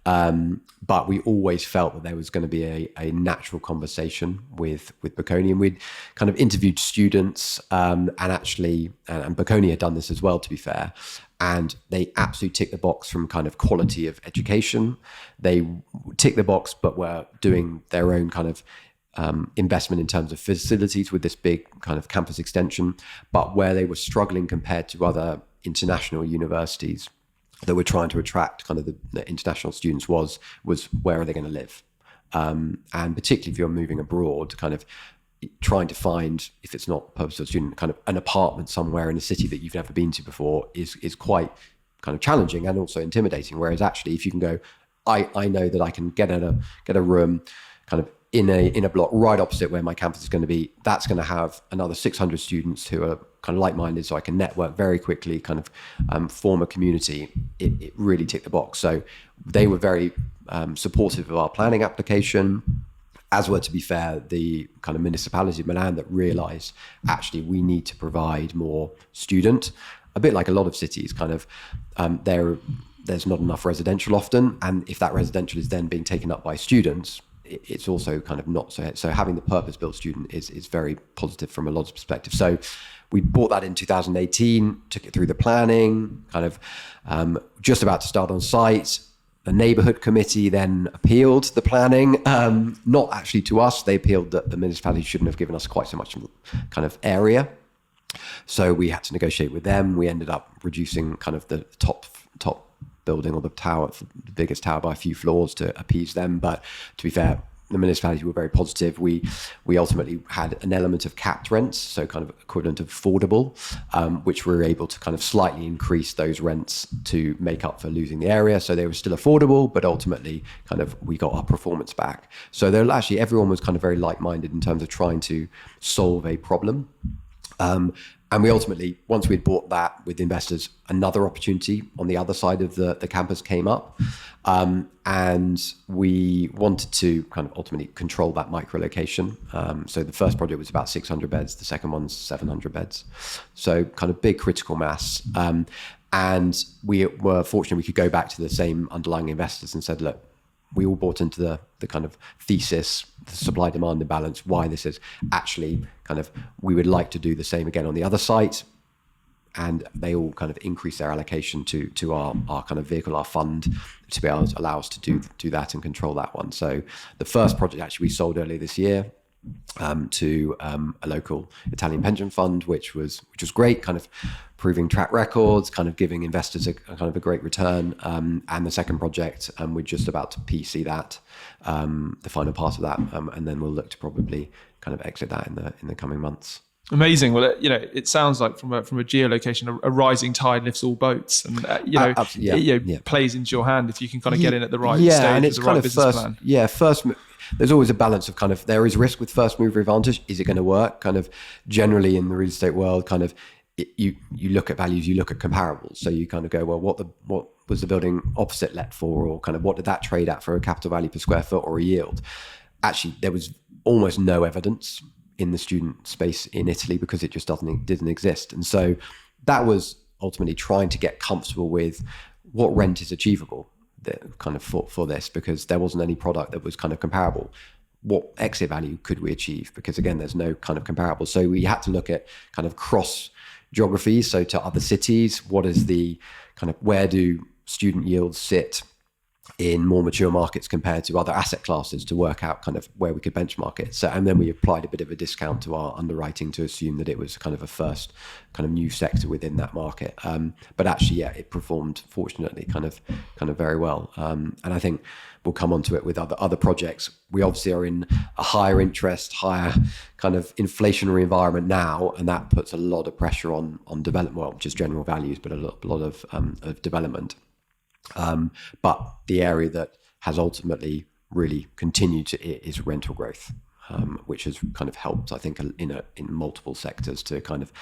But we always felt that there was going to be a natural conversation with Bocconi, and we'd kind of interviewed students, and Bocconi had done this as well, to be fair. And they absolutely tick the box from kind of quality of education. They tick the box, but were doing their own kind of investment in terms of facilities with this big kind of campus extension, but where they were struggling compared to other international universities that were trying to attract kind of the international students was where are they going to live? And particularly if you're moving abroad, kind of trying to find, if it's not purposeful student, kind of an apartment somewhere in a city that you've never been to before is quite kind of challenging and also intimidating. Whereas actually, if you can go, I know that I can get a room kind of in a block right opposite where my campus is going to be, that's going to have another 600 students who are kind of like-minded, so I can network very quickly, kind of form a community. It really ticked the box. So they were very supportive of our planning application, as were, to be fair, the kind of municipality of Milan, that realised actually we need to provide more student. A bit like a lot of cities, kind of there's not enough residential often, and if that residential is then being taken up by students, it's also kind of not so having the purpose-built student is very positive from a lot of perspective. So we bought that in 2018, took it through the planning, kind of just about to start on site. The neighbourhood committee then appealed the planning, not actually to us. They appealed that the municipality shouldn't have given us quite so much kind of area. So we had to negotiate with them. We ended up reducing kind of the top building, or the tower, the biggest tower, by a few floors to appease them. But to be fair, the municipality were very positive. We ultimately had an element of capped rents, so kind of equivalent of affordable, which we were able to kind of slightly increase those rents to make up for losing the area. So they were still affordable, but ultimately kind of we got our performance back. So there everyone was kind of very like-minded in terms of trying to solve a problem. And we ultimately, once we'd bought that with investors, another opportunity on the other side of the campus came up. And we wanted to kind of ultimately control that micro-location. So the first project was about 600 beds. The second one's 700 beds. So kind of big critical mass. And we were fortunate we could go back to the same underlying investors and said, look, we all bought into the kind of thesis, the supply-demand imbalance, why this is actually kind of, we would like to do the same again on the other site. And they all kind of increase their allocation to our kind of vehicle, our fund, to be able to allow us to do that and control that one. So the first project actually we sold earlier this year to a local Italian pension fund, which was great, kind of proving track records, kind of giving investors a kind of a great return. And the second project, we're just about to PC that, the final part of that, and then we'll look to probably kind of exit that in the coming months. Amazing. Well, it sounds like from a geolocation, a rising tide lifts all boats, and it plays into your hand if you can kind of get in at the right stage and it's with the kind right of business first. plan. There's always a balance of kind of, there is risk with first mover advantage. Is it going to work? Kind of generally in the real estate world, kind of you look at values, you look at comparables. So you kind of go, well, what was the building opposite let for, or kind of what did that trade at for a capital value per square foot or a yield? Actually, there was almost no evidence in the student space in Italy because it just didn't exist. And so that was ultimately trying to get comfortable with what rent is achievable kind of for this, because there wasn't any product that was kind of comparable. What exit value could we achieve? Because again, there's no kind of comparable. So we had to look at kind of cross geographies. So to other cities, what is the kind of, where do student yields sit in more mature markets compared to other asset classes, to work out kind of where we could benchmark it. So, and then we applied a bit of a discount to our underwriting to assume that it was kind of a first kind of new sector within that market. But actually, it performed fortunately kind of very well. And I think we'll come onto it with other projects. We obviously are in a higher interest, higher kind of inflationary environment now, and that puts a lot of pressure on development, well, just general values, but a lot of development. But the area that has ultimately really continued to is rental growth, which has kind of helped, I think, in multiple sectors to kind of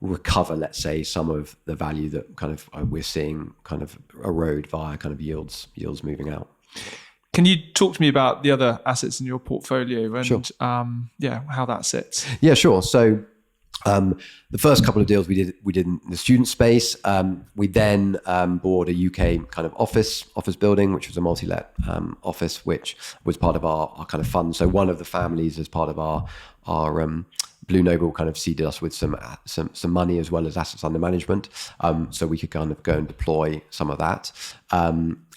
recover, let's say, some of the value that kind of we're seeing kind of erode via kind of yields moving out. Can you talk to me about the other assets in your portfolio and Sure. How that sits? Yeah, sure. So the first couple of deals we did in the student space. We then bought a UK kind of office building, which was a multi-let office, which was part of our kind of fund. So one of the families, as part of our Blue Noble, kind of seeded us with some money as well as assets under management, so we could kind of go and deploy some of that.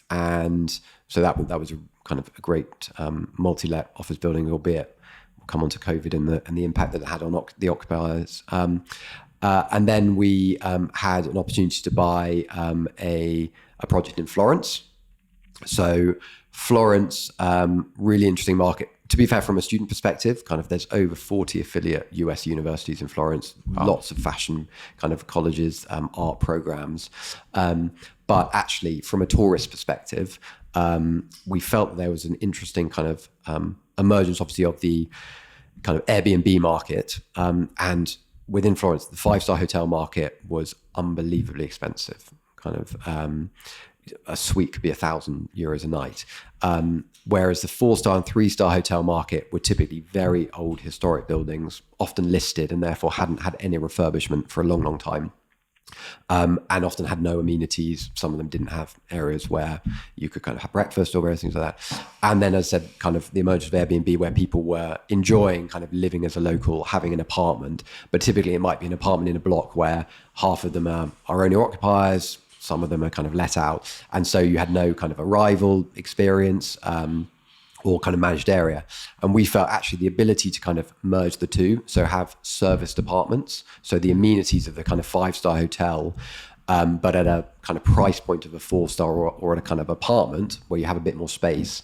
And so that was a kind of a great multi-let office building, albeit come on to COVID and the impact that it had on the occupiers. And then we had an opportunity to buy a project in Florence. So Florence, really interesting market. To be fair, from a student perspective, kind of there's over 40 affiliate US universities in Florence, lots of fashion kind of colleges, art programs. But actually, from a tourist perspective, we felt that there was an interesting kind of emergence, obviously, of the kind of Airbnb market. And within Florence, the 5-star hotel market was unbelievably expensive. Kind of a suite could be €1,000 a night. Whereas the 4-star and 3-star hotel market were typically very old historic buildings, often listed and therefore hadn't had any refurbishment for a long, long time. And often had no amenities. Some of them didn't have areas where you could kind of have breakfast or various things like that. And then, as I said, kind of the emergence of Airbnb, where people were enjoying kind of living as a local, having an apartment, but typically it might be an apartment in a block where half of them are owner occupiers, some of them are kind of let out. And so you had no kind of arrival experience, or kind of managed area. And we felt actually the ability to kind of merge the two, so have serviced apartments, so the amenities of the kind of 5-star hotel, but at a kind of price point of a 4-star or at a kind of apartment where you have a bit more space,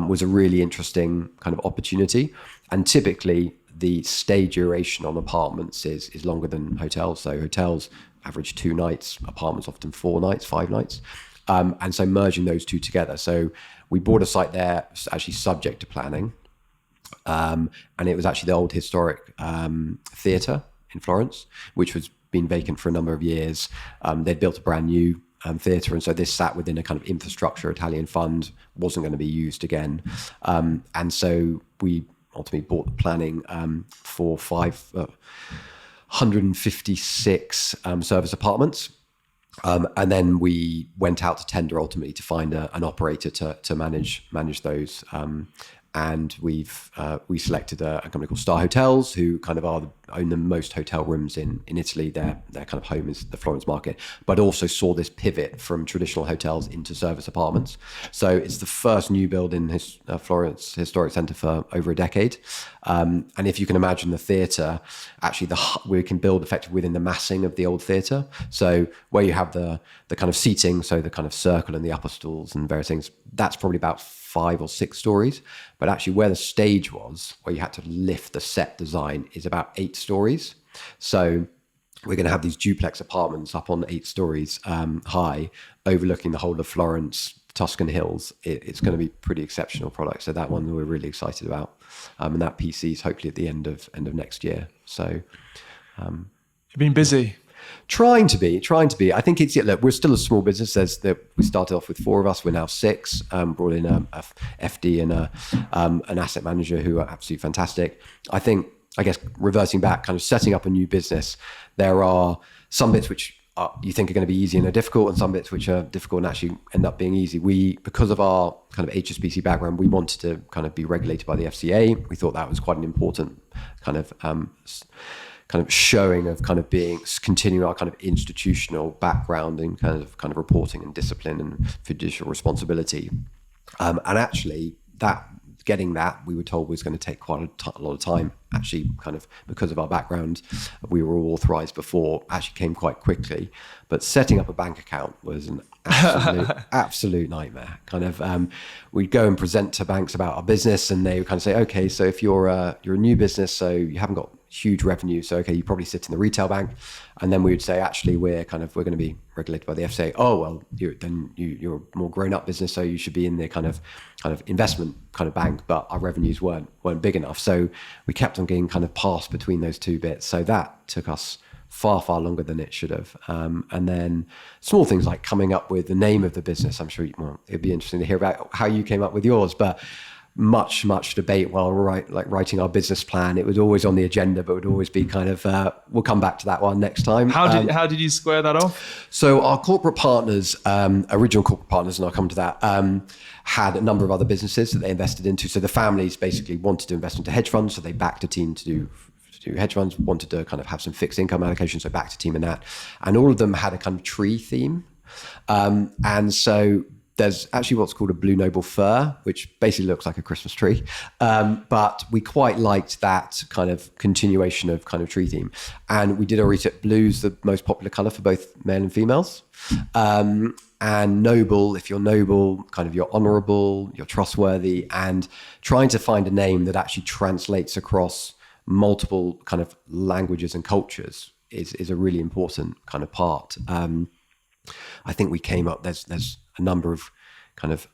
was a really interesting kind of opportunity. And typically the stay duration on apartments is longer than hotels. So hotels average 2 nights, apartments often 4 nights, 5 nights. And so merging those two together. So we bought a site there, actually subject to planning. And it was actually the old historic theatre in Florence, which was been vacant for a number of years. They'd built a brand new theatre, and so this sat within a kind of infrastructure Italian fund, wasn't going to be used again. And so we ultimately bought the planning for 156 service apartments. And then we went out to tender ultimately to find an operator to manage those. And we selected a company called Star Hotels, who kind of own the most hotel rooms in Italy. Their kind of home is the Florence market, but also saw this pivot from traditional hotels into service apartments. So it's the first new build in Florence Historic Centre for over a decade. And if you can imagine the theatre, actually we can build effectively within the massing of the old theatre. So where you have the kind of seating, so the kind of circle and the upper stalls and various things, that's probably about 5 or 6 stories. But actually where the stage was, where you had to lift the set design, is about 8 stories. So we're going to have these duplex apartments up on 8 stories high, overlooking the whole of Florence, Tuscan Hills. It's going to be pretty exceptional product. So that one we're really excited about. And that PC is hopefully at the end of next year. So you've been busy. Trying to be. I think look, we're still a small business. We started off with 4 of us. We're now 6. Brought in a FD and an asset manager who are absolutely fantastic. I guess reversing back, kind of setting up a new business, there are some bits which you think are going to be easy and are difficult, and some bits which are difficult and actually end up being easy. Because of our kind of HSBC background, we wanted to kind of be regulated by the FCA. We thought that was quite an important kind of showing of kind of continuing our kind of institutional background in kind of reporting and discipline and fiduciary responsibility. And actually getting that, we were told, was going to take quite a lot of time. Actually, kind of because of our background, we were all authorized before, actually came quite quickly. But setting up a bank account was an absolute nightmare. Kind of, we'd go and present to banks about our business, and they would kind of say, okay, so if you're a new business, so you haven't got huge revenue, so okay, you probably sit in the retail bank. And then we would say, actually, we're going to be regulated by the FCA. Oh, well, you're a more grown-up business, so you should be in the kind of investment kind of bank, but our revenues weren't big enough. So we kept on getting kind of passed between those 2 bits. So that took us far longer than it should have. And then small things like coming up with the name of the business. I'm sure it'd be interesting to hear about how you came up with yours, but much debate while we're writing our business plan. It was always on the agenda, but would always be kind of, we'll come back to that one next time. How did you square that off? So our corporate partners, original corporate partners, and I'll come to that, had a number of other businesses that they invested into. So the families basically wanted to invest into hedge funds, so they backed a team to do hedge funds, wanted to kind of have some fixed income allocation, so backed a team in that. And all of them had a kind of tree theme. And so there's actually what's called a Blue Noble fir, which basically looks like a Christmas tree. But we quite liked that kind of continuation of kind of tree theme. And we did our research. Blue's the most popular color for both male and females. And noble, if you're noble, kind of you're honorable, you're trustworthy, and trying to find a name that actually translates across multiple kind of languages and cultures is a really important kind of part. I think we came up, there's a number of kind of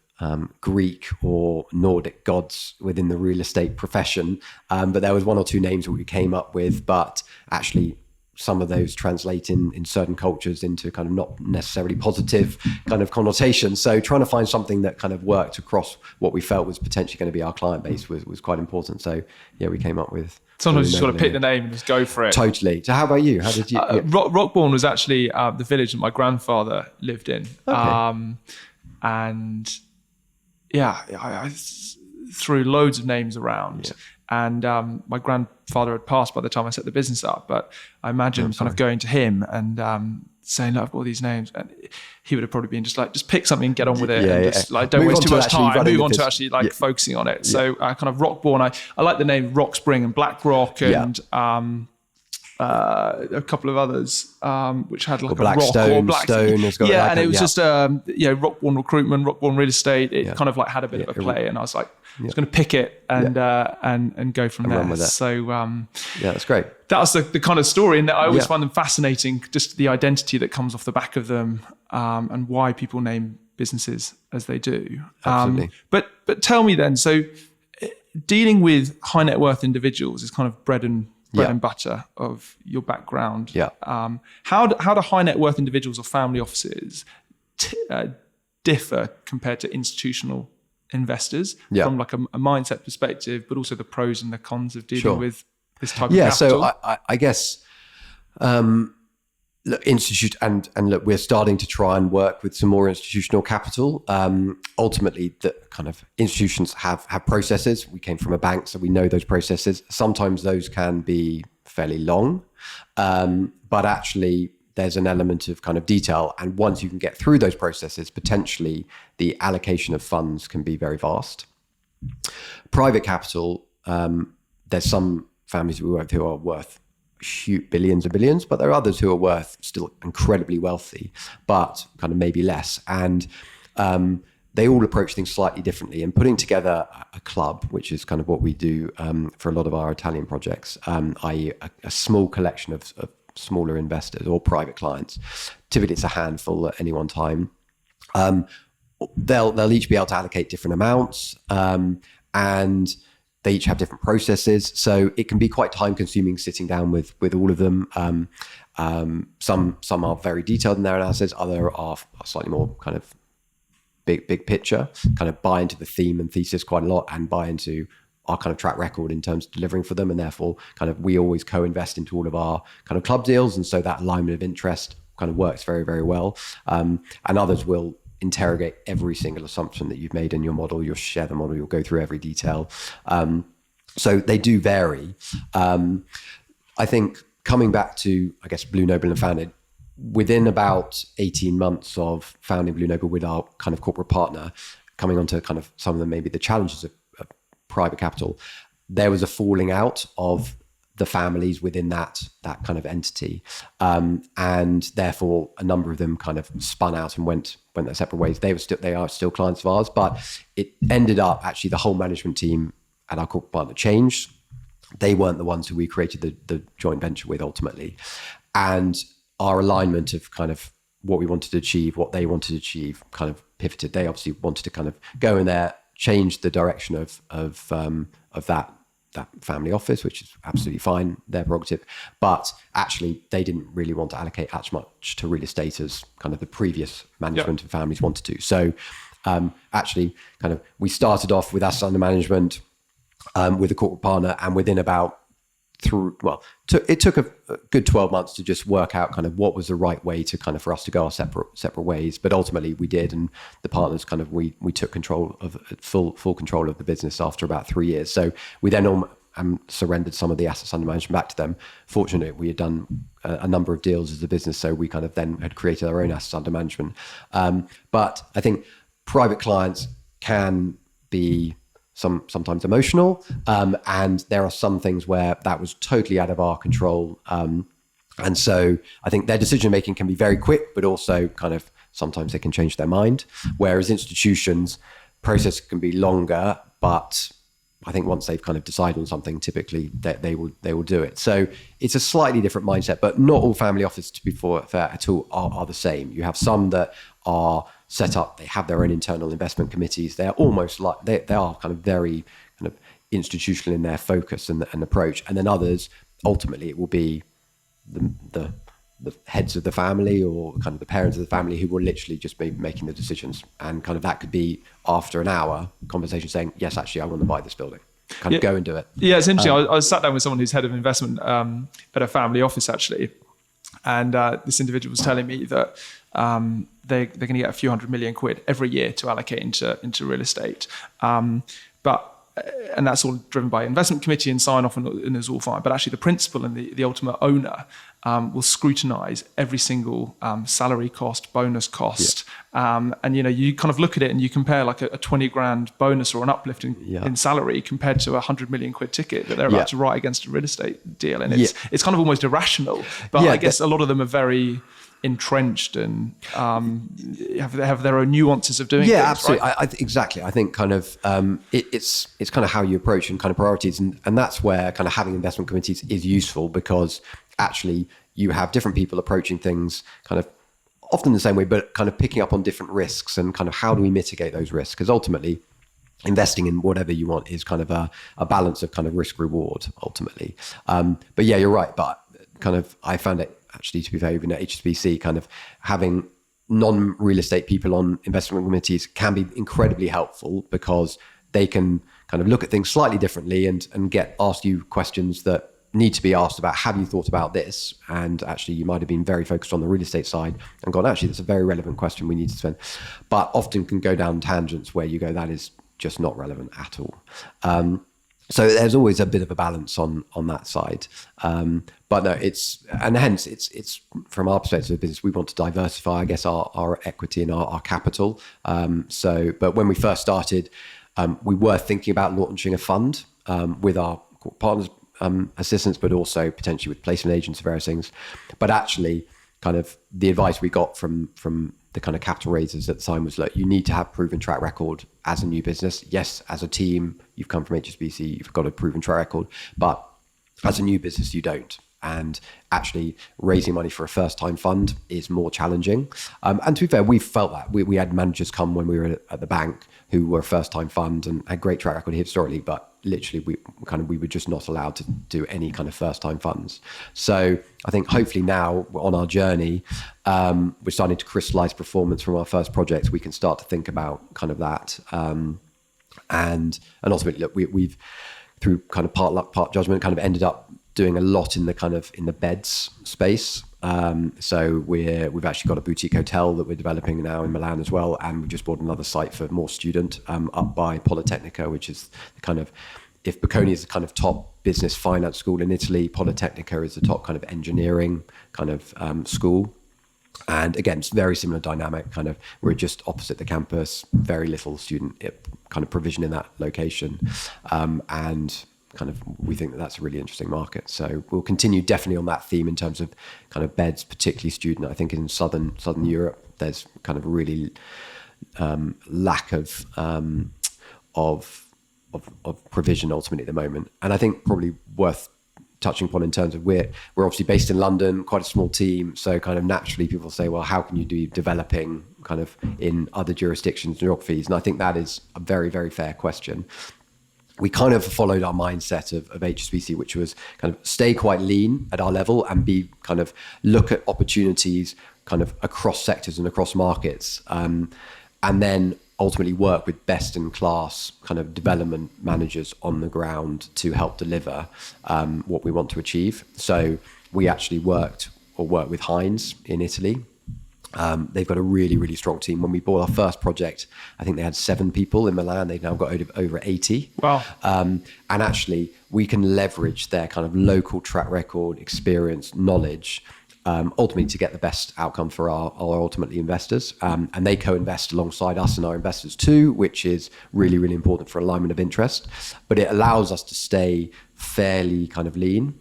Greek or Nordic gods within the real estate profession, but there was 1 or 2 names that we came up with, but actually some of those translate in certain cultures into kind of not necessarily positive kind of connotations. So trying to find something that kind of worked across what we felt was potentially going to be our client base was quite important. So yeah, we came up with... Sometimes you just got to pick the name and just go for it. Totally. So how about you? How did you... Rockbourne was actually the village that my grandfather lived in. Okay. And yeah, I threw loads of names around. Yeah. And my grandfather had passed by the time I set the business up, but I imagine kind of going to him and saying, look, I've got all these names. And he would have probably been just pick something and get on with it. And just don't waste too much time. Move on to actually focusing on it. Yeah. So kind of Rockbourne, I like the name Rock Spring and Black Rock and a couple of others, which had like a rock or black stone. And it was just Rockbourne Recruitment, Rockbourne Real Estate. It kind of like had a bit of a play, and I was like, I was going to pick it and go from there. Run with it. So that's great. That was the kind of story, and I always find them fascinating. Just the identity that comes off the back of them, and why people name businesses as they do. Absolutely. But tell me then, so dealing with high net worth individuals is kind of bread and bread and butter of your background. Yeah. How do high net worth individuals or family offices differ compared to institutional investors from like a mindset perspective, but also the pros and the cons of dealing with this type of capital? So I guess look, look, we're starting to try and work with some more institutional capital. Ultimately, the kind of institutions have processes. We came from a bank, so we know those processes. Sometimes those can be fairly long, but actually there's an element of kind of detail. And once you can get through those processes, potentially the allocation of funds can be very vast. Private capital, there's some families we work with who are worth billions and billions, but there are others who are worth still incredibly wealthy, but kind of maybe less. And they all approach things slightly differently. And putting together a club, which is kind of what we do for a lot of our Italian projects, i.e. a small collection of smaller investors or private clients. Typically it's a handful at any one time. They'll each be able to allocate different amounts, and they each have different processes. So it can be quite time consuming sitting down with all of them. Some are very detailed in their analysis, other are slightly more kind of big picture, kind of buy into the theme and thesis quite a lot and buy into our kind of track record in terms of delivering for them. And therefore kind of we always co-invest into all of our kind of club deals. And so that alignment of interest kind of works very, very well. And others will interrogate every single assumption that you've made in your model. You'll share the model, you'll go through every detail. So they do vary. I think coming back to, I guess, Blue Noble and Founded, within about 18 months of founding Blue Noble with our kind of corporate partner, coming onto kind of some of the, maybe the challenges of private capital, there was a falling out of the families within that kind of entity. And therefore a number of them kind of spun out and went their separate ways. They are still clients of ours, but it ended up actually the whole management team at our corporate partner changed. They weren't the ones who we created the joint venture with ultimately. And our alignment of kind of what we wanted to achieve, what they wanted to achieve kind of pivoted. They obviously wanted to kind of go in there, change the direction of that family office, which is absolutely fine, their prerogative. But actually, they didn't really want to allocate as much to real estate as kind of the previous management of families wanted to. So actually, kind of we started off with assets under management with a corporate partner, and within about it took a good 12 months to just work out kind of what was the right way to kind of for us to go our separate ways. But ultimately we did, and the partners kind of we took control of full control of the business after about 3 years. So we then surrendered some of the assets under management back to them. Fortunately, we had done a number of deals as a business, so we kind of then had created our own assets under management. But I think private clients can be sometimes emotional, and there are some things where that was totally out of our control, and so I think their decision making can be very quick, but also kind of sometimes they can change their mind, whereas institutions process can be longer, but I think once they've kind of decided on something, typically they will do it. So it's a slightly different mindset, but not all family offices, to be fair at all, are the same. You have some that are set up, they have their own internal investment committees. They're almost like, they are kind of very kind of institutional in their focus and approach. And then others, ultimately it will be the heads of the family or kind of the parents of the family who will literally just be making the decisions. And kind of that could be after an hour conversation saying, yes, actually I want to buy this building. Kind of go and do it. Yeah, it's interesting. I was sat down with someone who's head of investment at a family office actually. And this individual was telling me that they're going to get a few £100 million every year to allocate into real estate. And that's all driven by investment committee and sign off, and it's all fine. But actually the principal and the ultimate owner will scrutinize every single salary cost, bonus cost. And you kind of look at it and you compare like a 20 grand bonus or an uplift in salary compared to a £100 million ticket that they're about to write against a real estate deal. And it's kind of almost irrational. But I guess a lot of them are very entrenched and have their own nuances of doing things. Yeah, absolutely. Right? Exactly. I think kind of it's kind of how you approach and kind of priorities, and that's where kind of having investment committees is useful, because actually you have different people approaching things kind of often the same way, but kind of picking up on different risks and kind of how do we mitigate those risks? Because ultimately, investing in whatever you want is kind of a balance of kind of risk reward ultimately. But yeah, you're right. But kind of, I found it actually, to be fair, even at HSBC, kind of having non-real estate people on investment committees can be incredibly helpful, because they can kind of look at things slightly differently and ask you questions that need to be asked about, have you thought about this? And actually you might have been very focused on the real estate side and gone, actually, that's a very relevant question we need to spend, but often can go down tangents where you go, that is just not relevant at all. So there's always a bit of a balance on that side. But no, it's from our perspective of business, we want to diversify, I guess, our equity and our capital. But when we first started, we were thinking about launching a fund with our partners' assistance, but also potentially with placement agents and various things. But actually, kind of the advice we got from the kind of capital raisers at the time was, look, you need to have proven track record as a new business. Yes, as a team, you've come from HSBC, you've got a proven track record, but as a new business, you don't. And actually raising money for a first-time fund is more challenging. And to be fair, we felt that. We had managers come when we were at the bank who were first-time fund and had great track record historically, but literally we were just not allowed to do any kind of first-time funds. So I think hopefully now on our journey, we're starting to crystallize performance from our first projects. We can start to think about kind of that. And ultimately, look, we've through kind of part luck, part judgment, kind of ended up doing a lot in the beds space. So we've actually got a boutique hotel that we're developing now in Milan as well, and we just bought another site for more student up by Politecnica, which is the kind of, if Bocconi is the kind of top business finance school in Italy, Politecnica is the top kind of engineering kind of school. And again, it's very similar dynamic. Kind of, we're just opposite the campus, very little student kind of provision in that location, and kind of we think that that's a really interesting market. So we'll continue definitely on that theme in terms of kind of beds, particularly student. I think in southern Europe, there's kind of really lack of provision ultimately at the moment. And I think probably worth touching upon in terms of we're obviously based in London, quite a small team. So kind of naturally people say, well, how can you do developing kind of in other jurisdictions, geographies? And I think that is a very, very fair question. We kind of followed our mindset of HSBC, which was kind of stay quite lean at our level and be kind of look at opportunities kind of across sectors and across markets. And then ultimately work with best in class kind of development managers on the ground to help deliver what we want to achieve. So we actually worked with Heinz in Italy. They've got a really, really strong team. When we bought our first project, I think they had 7 people in Milan. They've now got over 80. Wow. And actually, we can leverage their kind of local track record, experience, knowledge, ultimately to get the best outcome for our ultimately investors. And they co-invest alongside us and our investors too, which is really, really important for alignment of interest. But it allows us to stay fairly kind of lean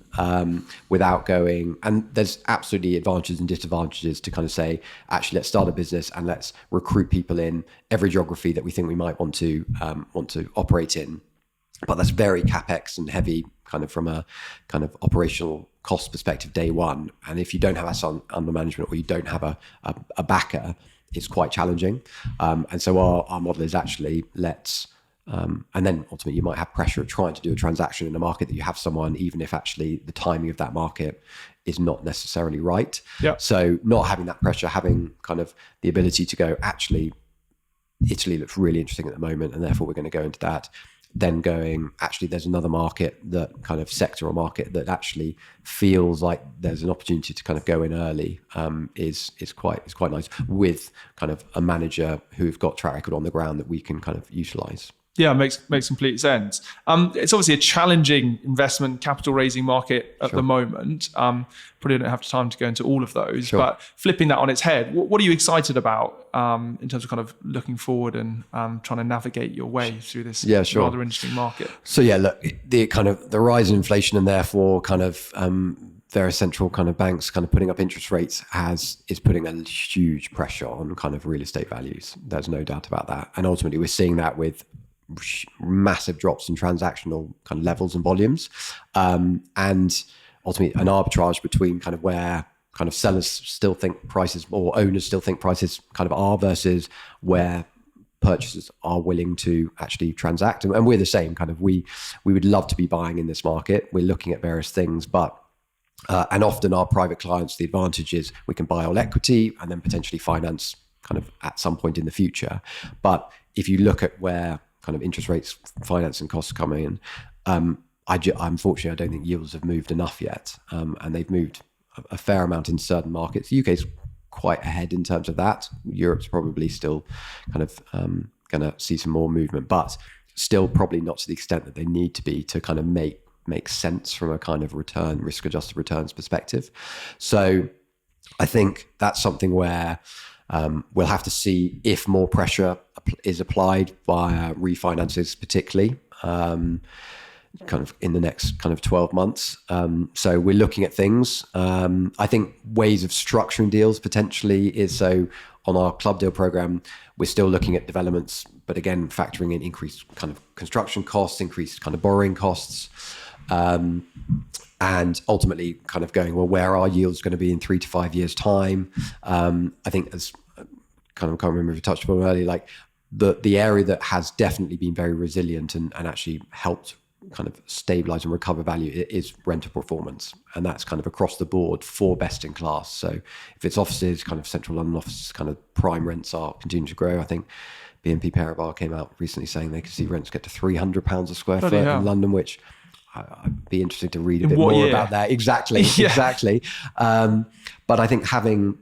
without going, and there's absolutely advantages and disadvantages to kind of say, actually, let's start a business and let's recruit people in every geography that we think we might want to operate in. But that's very CapEx and heavy kind of from a kind of operational cost perspective day one. And if you don't have us under management or you don't have a backer, it's quite challenging. And so our model is actually and then ultimately you might have pressure of trying to do a transaction in a market that you have someone, even if actually the timing of that market is not necessarily right. Yeah. So not having that pressure, having kind of the ability to go, actually, Italy looks really interesting at the moment, and therefore we're going to go into that. Then going, actually, there's another market, that kind of sector or market that actually feels like there's an opportunity to kind of go in early, is quite nice with kind of a manager who've got track record on the ground that we can kind of utilize. Yeah, makes complete sense. It's obviously a challenging investment capital raising market at the moment. Probably don't have time to go into all of those, but flipping that on its head, what are you excited about in terms of kind of looking forward and trying to navigate your way through this rather interesting market? So look, the kind of the rise in inflation and therefore kind of various central kind of banks kind of putting up interest rates is putting a huge pressure on kind of real estate values. There's no doubt about that. And ultimately we're seeing that with massive drops in transactional kind of levels and volumes, and ultimately an arbitrage between kind of where kind of sellers still think prices or owners still think prices kind of are versus where purchasers are willing to actually transact. And we're the same kind of, we would love to be buying in this market. We're looking at various things, but and often our private clients, the advantage is we can buy all equity and then potentially finance kind of at some point in the future. But if you look at where kind of interest rates, financing costs are coming in, unfortunately, I don't think yields have moved enough yet. And they've moved a fair amount in certain markets. The UK's quite ahead in terms of that. Europe's probably still kind of going to see some more movement, but still probably not to the extent that they need to be to kind of make sense from a kind of risk-adjusted returns perspective. So I think that's something where we'll have to see if more pressure is applied via refinances, particularly kind of in the next kind of 12 months. So we're looking at things. I think ways of structuring deals potentially is, so on our club deal program, we're still looking at developments, but again, factoring in increased kind of construction costs, increased kind of borrowing costs. And ultimately kind of going, well, where are yields going to be in 3 to 5 years' time? I think as kind of, can't remember if you touched upon earlier, like the area that has definitely been very resilient and actually helped kind of stabilize and recover value is rental performance. And that's kind of across the board for best in class. So if it's offices, kind of central London offices, kind of prime rents are continuing to grow. I think BNP Paribas came out recently saying they could see rents get to £300 a square foot in London, which I'd be interested to read a bit more about that. Exactly. But I think having,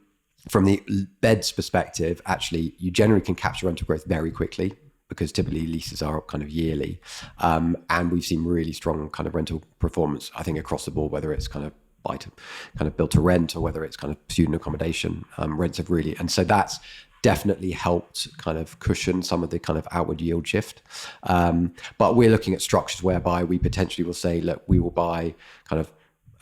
from the beds perspective, actually, you generally can capture rental growth very quickly because typically leases are kind of yearly. And we've seen really strong kind of rental performance, I think, across the board, whether it's kind of built to rent or whether it's kind of student accommodation. Rents have really, and so that's definitely helped kind of cushion some of the kind of outward yield shift. But we're looking at structures whereby we potentially will say, look, we will buy kind of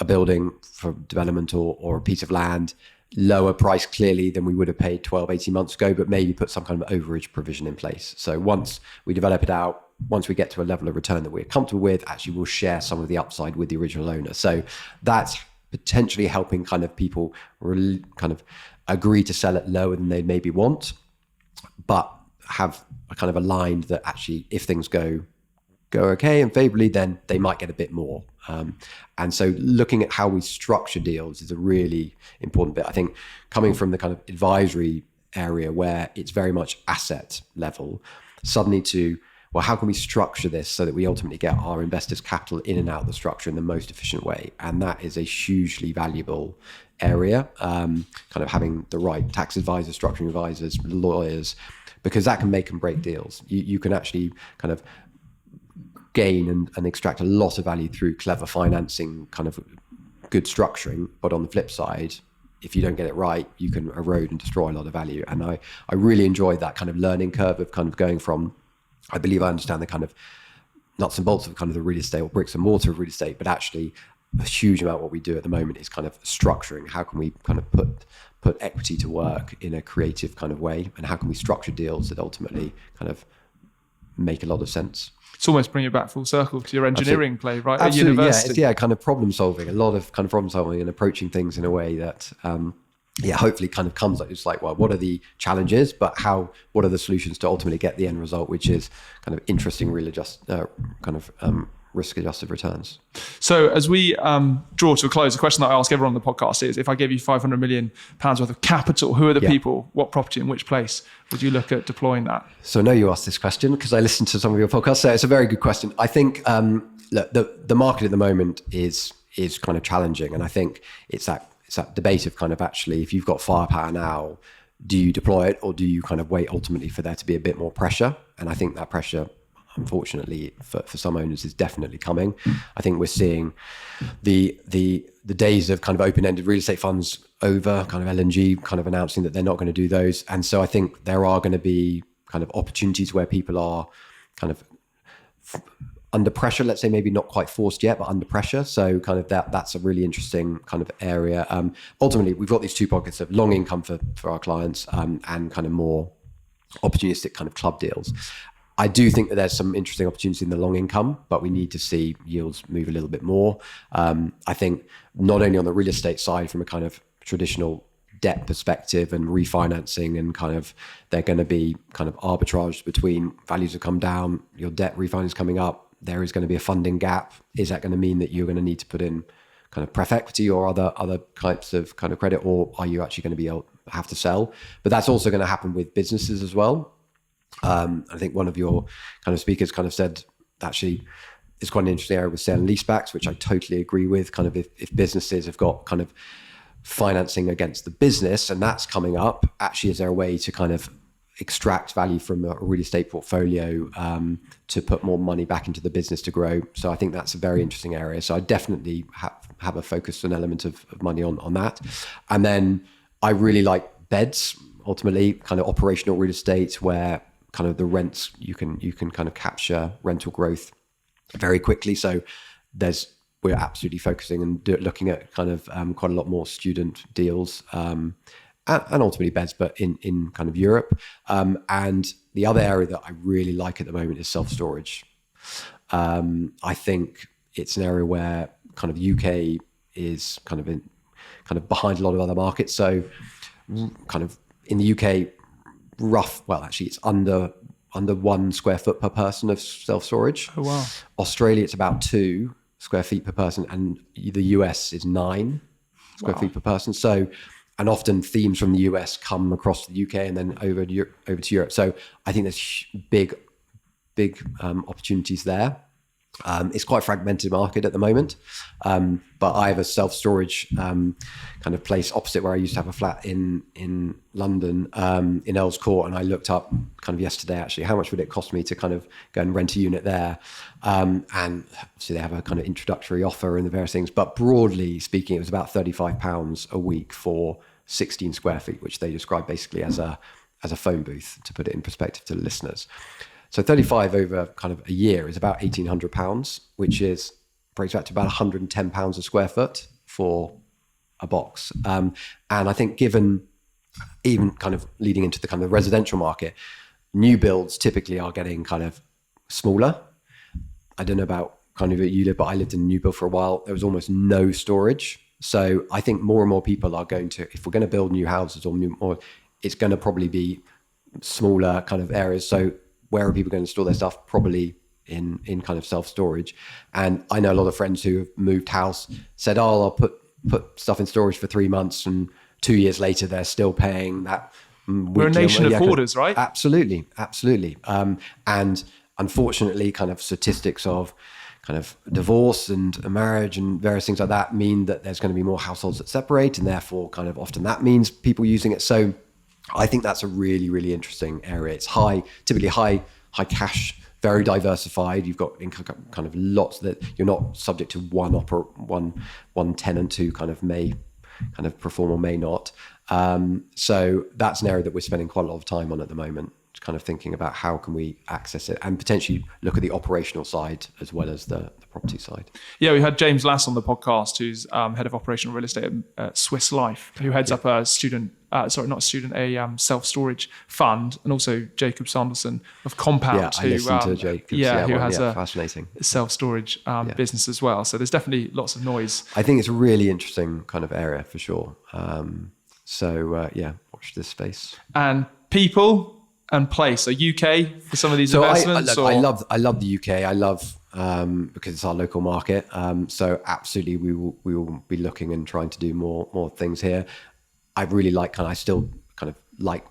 a building for development or a piece of land, lower price clearly than we would have paid 12, 18 months ago, but maybe put some kind of overage provision in place. So once we develop it out, once we get to a level of return that we're comfortable with, actually we'll share some of the upside with the original owner. So that's potentially helping kind of people kind of agree to sell it lower than they maybe want, but have a kind of aligned that actually if things go okay and favorably, then they might get a bit more. And so looking at how we structure deals is a really important bit. I think coming from the kind of advisory area where it's very much asset level, suddenly to, well, how can we structure this so that we ultimately get our investors' capital in and out of the structure in the most efficient way? And that is a hugely valuable area, kind of having the right tax advisors, structuring advisors, lawyers, because that can make and break deals. You can actually kind of gain and extract a lot of value through clever financing, kind of good structuring. But on the flip side, if you don't get it right, you can erode and destroy a lot of value. And I really enjoyed that kind of learning curve of kind of going from, I believe I understand the kind of nuts and bolts of kind of the real estate or bricks and mortar of real estate, but actually a huge amount of what we do at the moment is kind of structuring. How can we kind of put equity to work in a creative kind of way? And how can we structure deals that ultimately kind of make a lot of sense? It's almost bringing it back full circle to your engineering play, right? Absolutely, at university. Yeah, kind of problem solving, a lot of kind of problem solving and approaching things in a way that, hopefully kind of comes like, it's like, well, what are the challenges, but what are the solutions to ultimately get the end result, which is kind of interesting, risk-adjusted returns. So as we draw to a close, the question that I ask everyone on the podcast is, if I gave you £500 million worth of capital, who are the people, what property, in which place would you look at deploying that? So I know you asked this question because I listened to some of your podcasts, so it's a very good question. I think look, the market at the moment is kind of challenging, and I think it's that debate of kind of actually, if you've got firepower now, do you deploy it or do you kind of wait ultimately for there to be a bit more pressure? And I think that pressure, unfortunately, for some owners is definitely coming. I think we're seeing the days of kind of open-ended real estate funds over, kind of LNG kind of announcing that they're not going to do those. And so I think there are going to be kind of opportunities where people are kind of under pressure, let's say, maybe not quite forced yet, but under pressure. So kind of that's a really interesting kind of area. Ultimately, we've got these two pockets of long income for our clients and kind of more opportunistic kind of club deals. I do think that there's some interesting opportunities in the long income, but we need to see yields move a little bit more. I think not only on the real estate side from a kind of traditional debt perspective and refinancing, and kind of they're going to be kind of arbitrage between values have come down, your debt refinance coming up, there is going to be a funding gap. Is that going to mean that you're going to need to put in kind of pref equity or other types of kind of credit, or are you actually going to be able to have to sell? But that's also going to happen with businesses as well. I think one of your kind of speakers kind of said, actually, it's quite an interesting area with sale and leasebacks, which I totally agree with. Kind of if businesses have got kind of financing against the business and that's coming up, actually, is there a way to kind of extract value from a real estate portfolio to put more money back into the business to grow? So I think that's a very interesting area. So I definitely have a focus, an element of money on that. And then I really like beds, ultimately, kind of operational real estate where kind of the rents, you can kind of capture rental growth very quickly. So we're absolutely focusing and looking at kind of quite a lot more student deals and ultimately beds, but in kind of Europe. And the other area that I really like at the moment is self-storage. I think it's an area where kind of UK is kind of behind a lot of other markets. So kind of in the UK, it's under 1 square foot per person of self-storage. Oh, wow. Australia, it's about 2 square feet per person, and the US is 9 square feet per person. So, and often themes from the US come across to the UK and then over to Europe. So I think there's big opportunities there. It's quite a fragmented market at the moment, but I have a self-storage kind of place opposite where I used to have a flat in London, in Earls Court, and I looked up kind of yesterday actually how much would it cost me to kind of go and rent a unit there, and obviously they have a kind of introductory offer and the various things, but broadly speaking it was about £35 a week for 16 square feet, which they describe basically as a phone booth, to put it in perspective to the listeners. So 35 over kind of a year is about £1,800, which breaks out to about £110 a square foot for a box. And I think given even kind of leading into the kind of residential market, new builds typically are getting kind of smaller. I don't know about kind of where you live, but I lived in a new build for a while. There was almost no storage. So I think more and more people are going to, if we're going to build new houses or it's going to probably be smaller kind of areas. So where are people going to store their stuff? Probably in kind of self-storage. And I know a lot of friends who have moved house said, oh, I'll put stuff in storage for 3 months, and 2 years later they're still paying that. We're a nation of hoarders, right? Absolutely. And unfortunately, kind of statistics of kind of divorce and a marriage and various things like that mean that there's going to be more households that separate, and therefore kind of often that means people using it. So I think that's a really, really interesting area. It's typically high cash, very diversified. You've got kind of lots that you're not subject to one tenant who kind of may kind of perform or may not. So that's an area that we're spending quite a lot of time on at the moment, kind of thinking about how can we access it and potentially look at the operational side as well as the property side. Yeah, we had James Lass on the podcast, who's head of operational real estate at Swiss Life, who heads up a self-storage fund, and also Jacob Sanderson of Compound, I listened to Jacob. who has a fascinating self-storage business as well. So there's definitely lots of noise. I think it's a really interesting kind of area for sure. Watch this space. And people and place. So UK for some of these investments? I love the UK. I love because it's our local market. So absolutely, we will be looking and trying to do more things here. I really like I still kind of like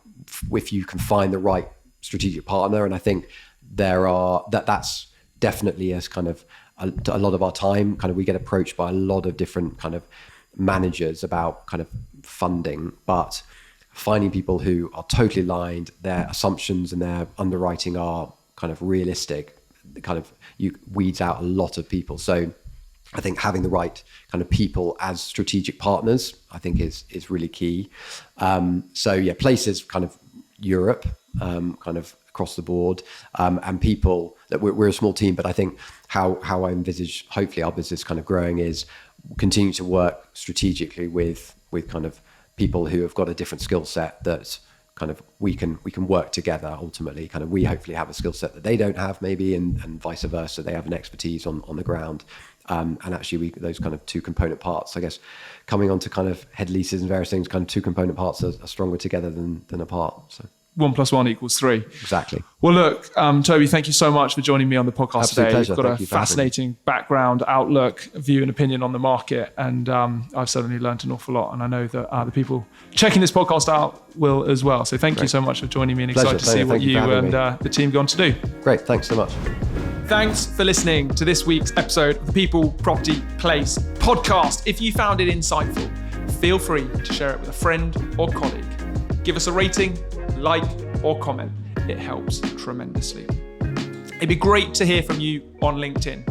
if you can find the right strategic partner, and I think that's definitely as kind of a lot of our time. Kind of we get approached by a lot of different kind of managers about kind of funding, but finding people who are totally aligned, their assumptions and their underwriting are kind of realistic, kind of weeds out a lot of people. So I think having the right kind of people as strategic partners, I think is really key. Places kind of Europe, kind of across the board, and people that we're a small team, but I think how I envisage hopefully our business kind of growing is continue to work strategically with kind of people who have got a different skill set that kind of we can work together ultimately. Kind of we hopefully have a skill set that they don't have maybe, and vice versa. They have an expertise on the ground, And actually those kind of two component parts, I guess, coming onto kind of head leases and various things, kind of two component parts are stronger together than apart. So 1 + 1 = 3. Exactly. Well, look, Toby, thank you so much for joining me on the podcast Absolute today. pleasure. You've got Thank a you for having me. fascinating background, outlook, view and opinion on the market. And I've certainly learned an awful lot. And I know that the people checking this podcast out will as well. So thank you so much for joining me, and excited to see what you and the team go on to do. Great. Thanks so much. Thanks for listening to this week's episode of the People, Property, Place podcast. If you found it insightful, feel free to share it with a friend or colleague. Give us a rating, like, or comment. It helps tremendously. It'd be great to hear from you on LinkedIn.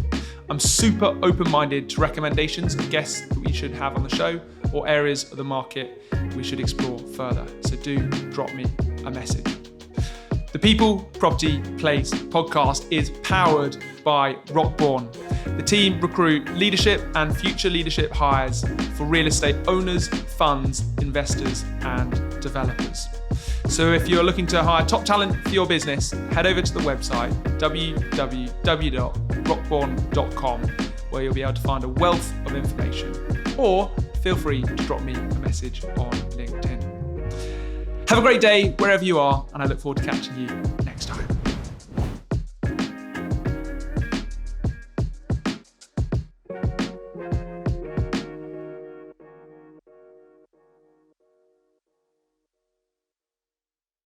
I'm super open-minded to recommendations of guests that we should have on the show or areas of the market we should explore further. So do drop me a message. The People, Property, Place podcast is powered by Rockborn. The team recruit leadership and future leadership hires for real estate owners, funds, investors, and developers. So if you're looking to hire top talent for your business, head over to the website www.rockborn.com, where you'll be able to find a wealth of information, or feel free to drop me a message on LinkedIn. Have a great day wherever you are, and I look forward to catching you next